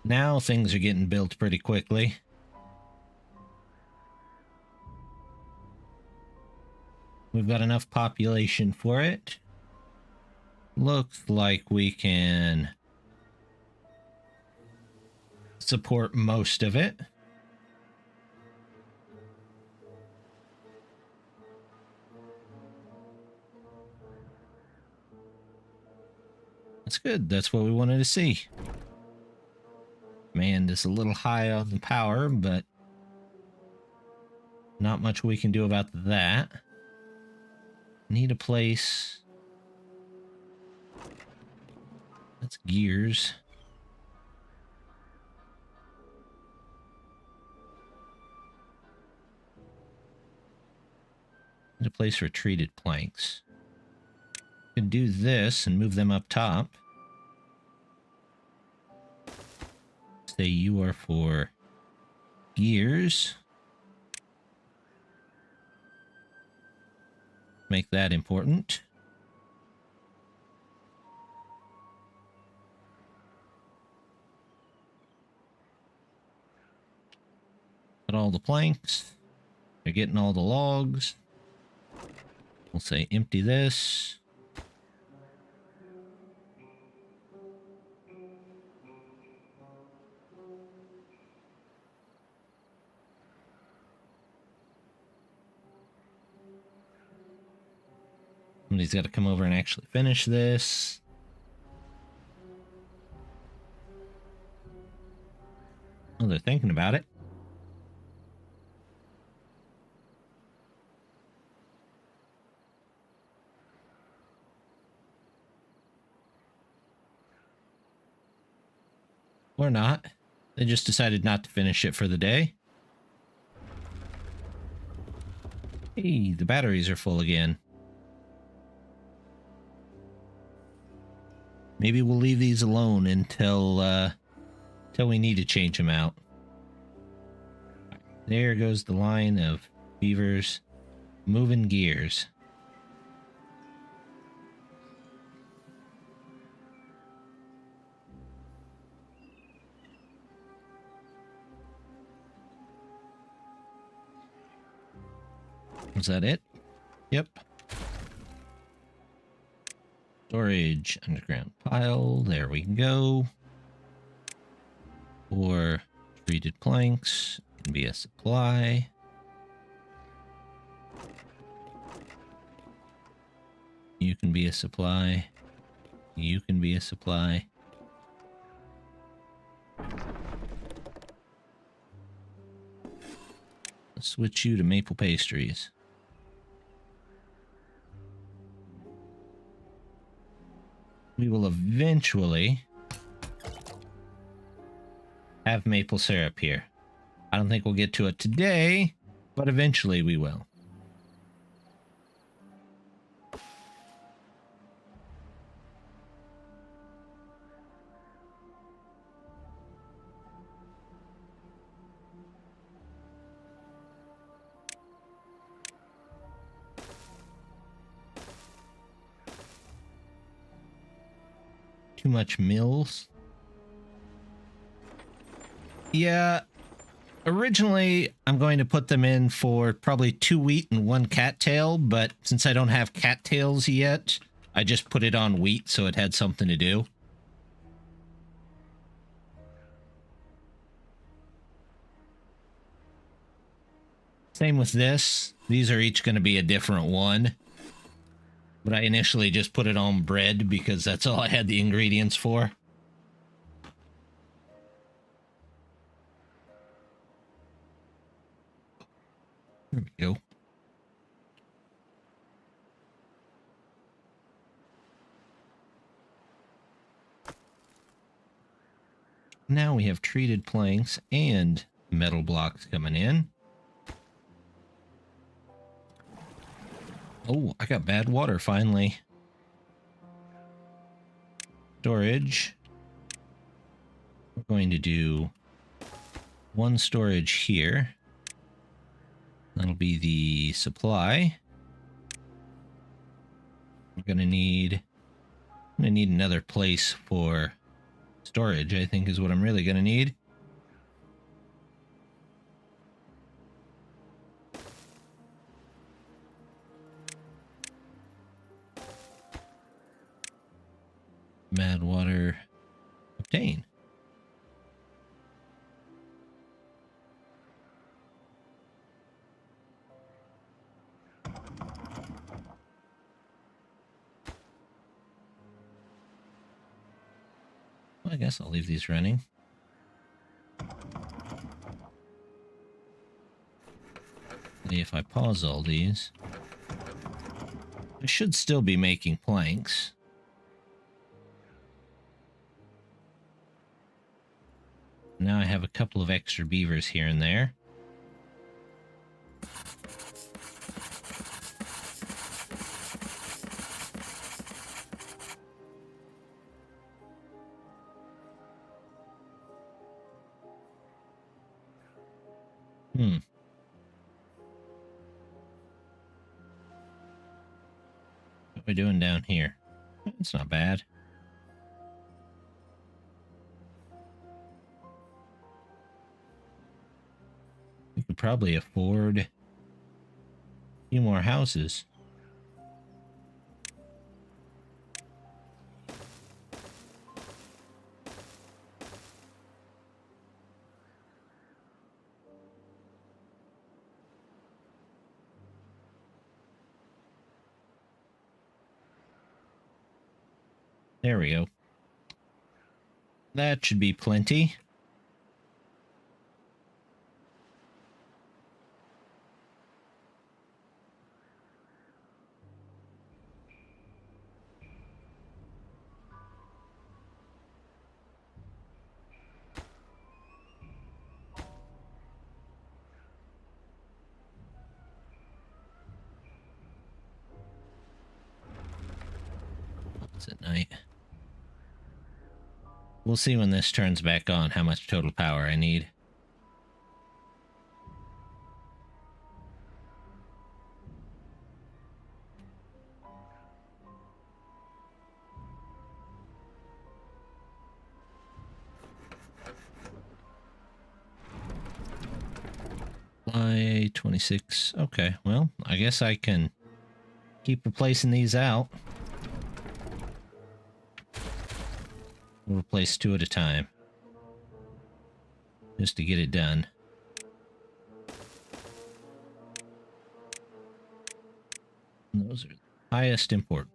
Speaker 1: Now things are getting built pretty quickly. We've got enough population for it. Looks like we can support most of it. That's good. That's what we wanted to see. Man, it's a little high on the power, but not much we can do about that. Need a place. That's gears. Need a place for treated planks. Can do this and move them up top. Say you are for gears. Make that important. Got all the planks. They're getting all the logs. We'll say empty this. Somebody's got to come over and actually finish this. Oh, they're thinking about it. Or not. They just decided not to finish it for the day. Hey, the batteries are full again. Maybe we'll leave these alone until we need to change them out. There goes the line of beavers moving gears. Was that it? Yep. Storage, underground pile, there we go. Or treated planks, can be a supply. You can be a supply. You can be a supply. Let's switch you to maple pastries. We will eventually have maple syrup here. I don't think we'll get to it today, but eventually we will. too much mills. Yeah, originally I'm going to put them in for probably 2 wheat and 1 cattail, but since I don't have cattails yet, I just put it on wheat so it had something to do. Same with this. These are each going to be a different one. But I initially just put it on bread because that's all I had the ingredients for. There we go. Now we have treated planks and metal blocks coming in. Oh, I got bad water finally. Storage. We're going to do 1 storage here. That'll be the supply. I'm gonna need another place for storage, I think is what I'm really gonna need. Mad water obtain. Well, I guess I'll leave these running. If I pause all these, I should still be making planks. Now I have a couple of extra beavers here and there. What are we doing down here? It's not bad. We could probably afford a few more houses. There we go. That should be plenty. It's at night. We'll see when this turns back on how much total power I need. Supply 26. Okay, well, I guess I can keep replacing these out. We'll replace 2 at a time. Just to get it done. And those are the highest importance.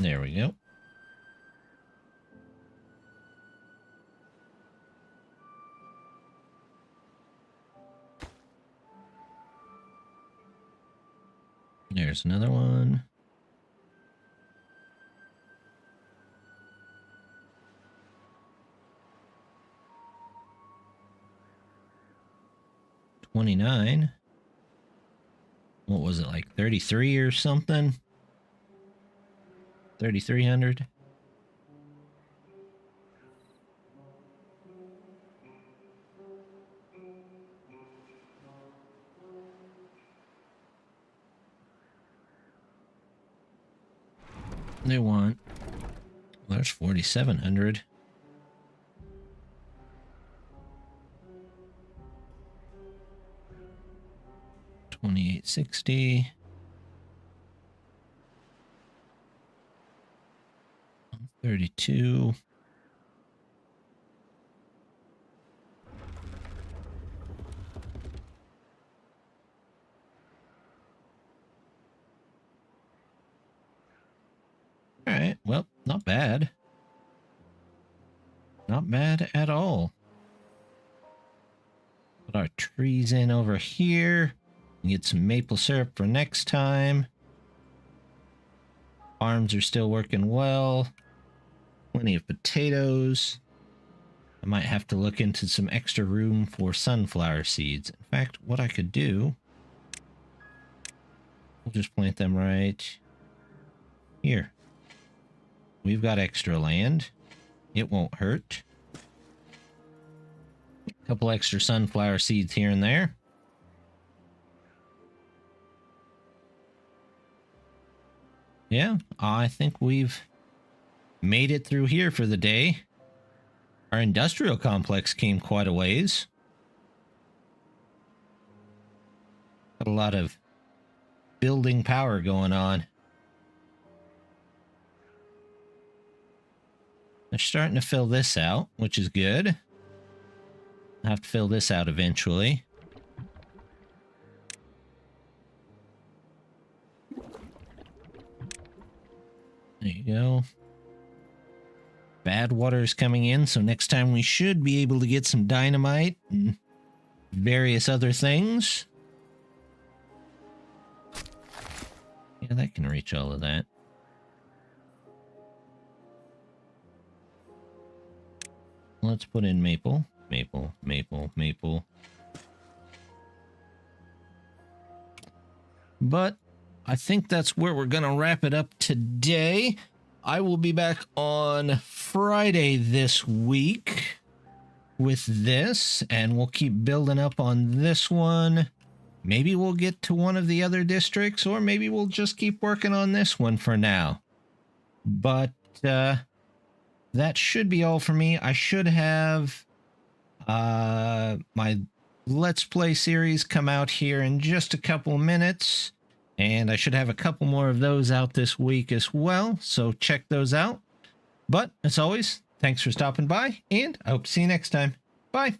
Speaker 1: There we go. There's another one. $29. What was it, like 33 or something? 3,300. They want, well, there's 4,700. $2,860. 32. All right, well, not bad. Not bad at all. Put our trees in over here. Get some maple syrup for next time. Farms are still working well. Plenty of potatoes. I might have to look into some extra room for sunflower seeds. In fact, what I could do, we'll just plant them right here. We've got extra land. It won't hurt. A couple extra sunflower seeds here and there. Yeah, I think we've made it through here for the day. Our industrial complex came quite a ways. Got a lot of building power going on. They're starting to fill this out, which is good. I'll have to fill this out eventually. There you go. Bad water is coming in, so next time we should be able to get some dynamite and various other things. Yeah, that can reach all of that. Let's put in maple, maple, maple, maple. But I think that's where we're going to wrap it up today. I will be back on Friday this week with this, and we'll keep building up on this one. Maybe we'll get to one of the other districts, or maybe we'll just keep working on this one for now. But that should be all for me. I should have my Let's Play series come out here in just a couple minutes. And I should have a couple more of those out this week as well. So check those out. But as always, thanks for stopping by. And I hope to see you next time. Bye.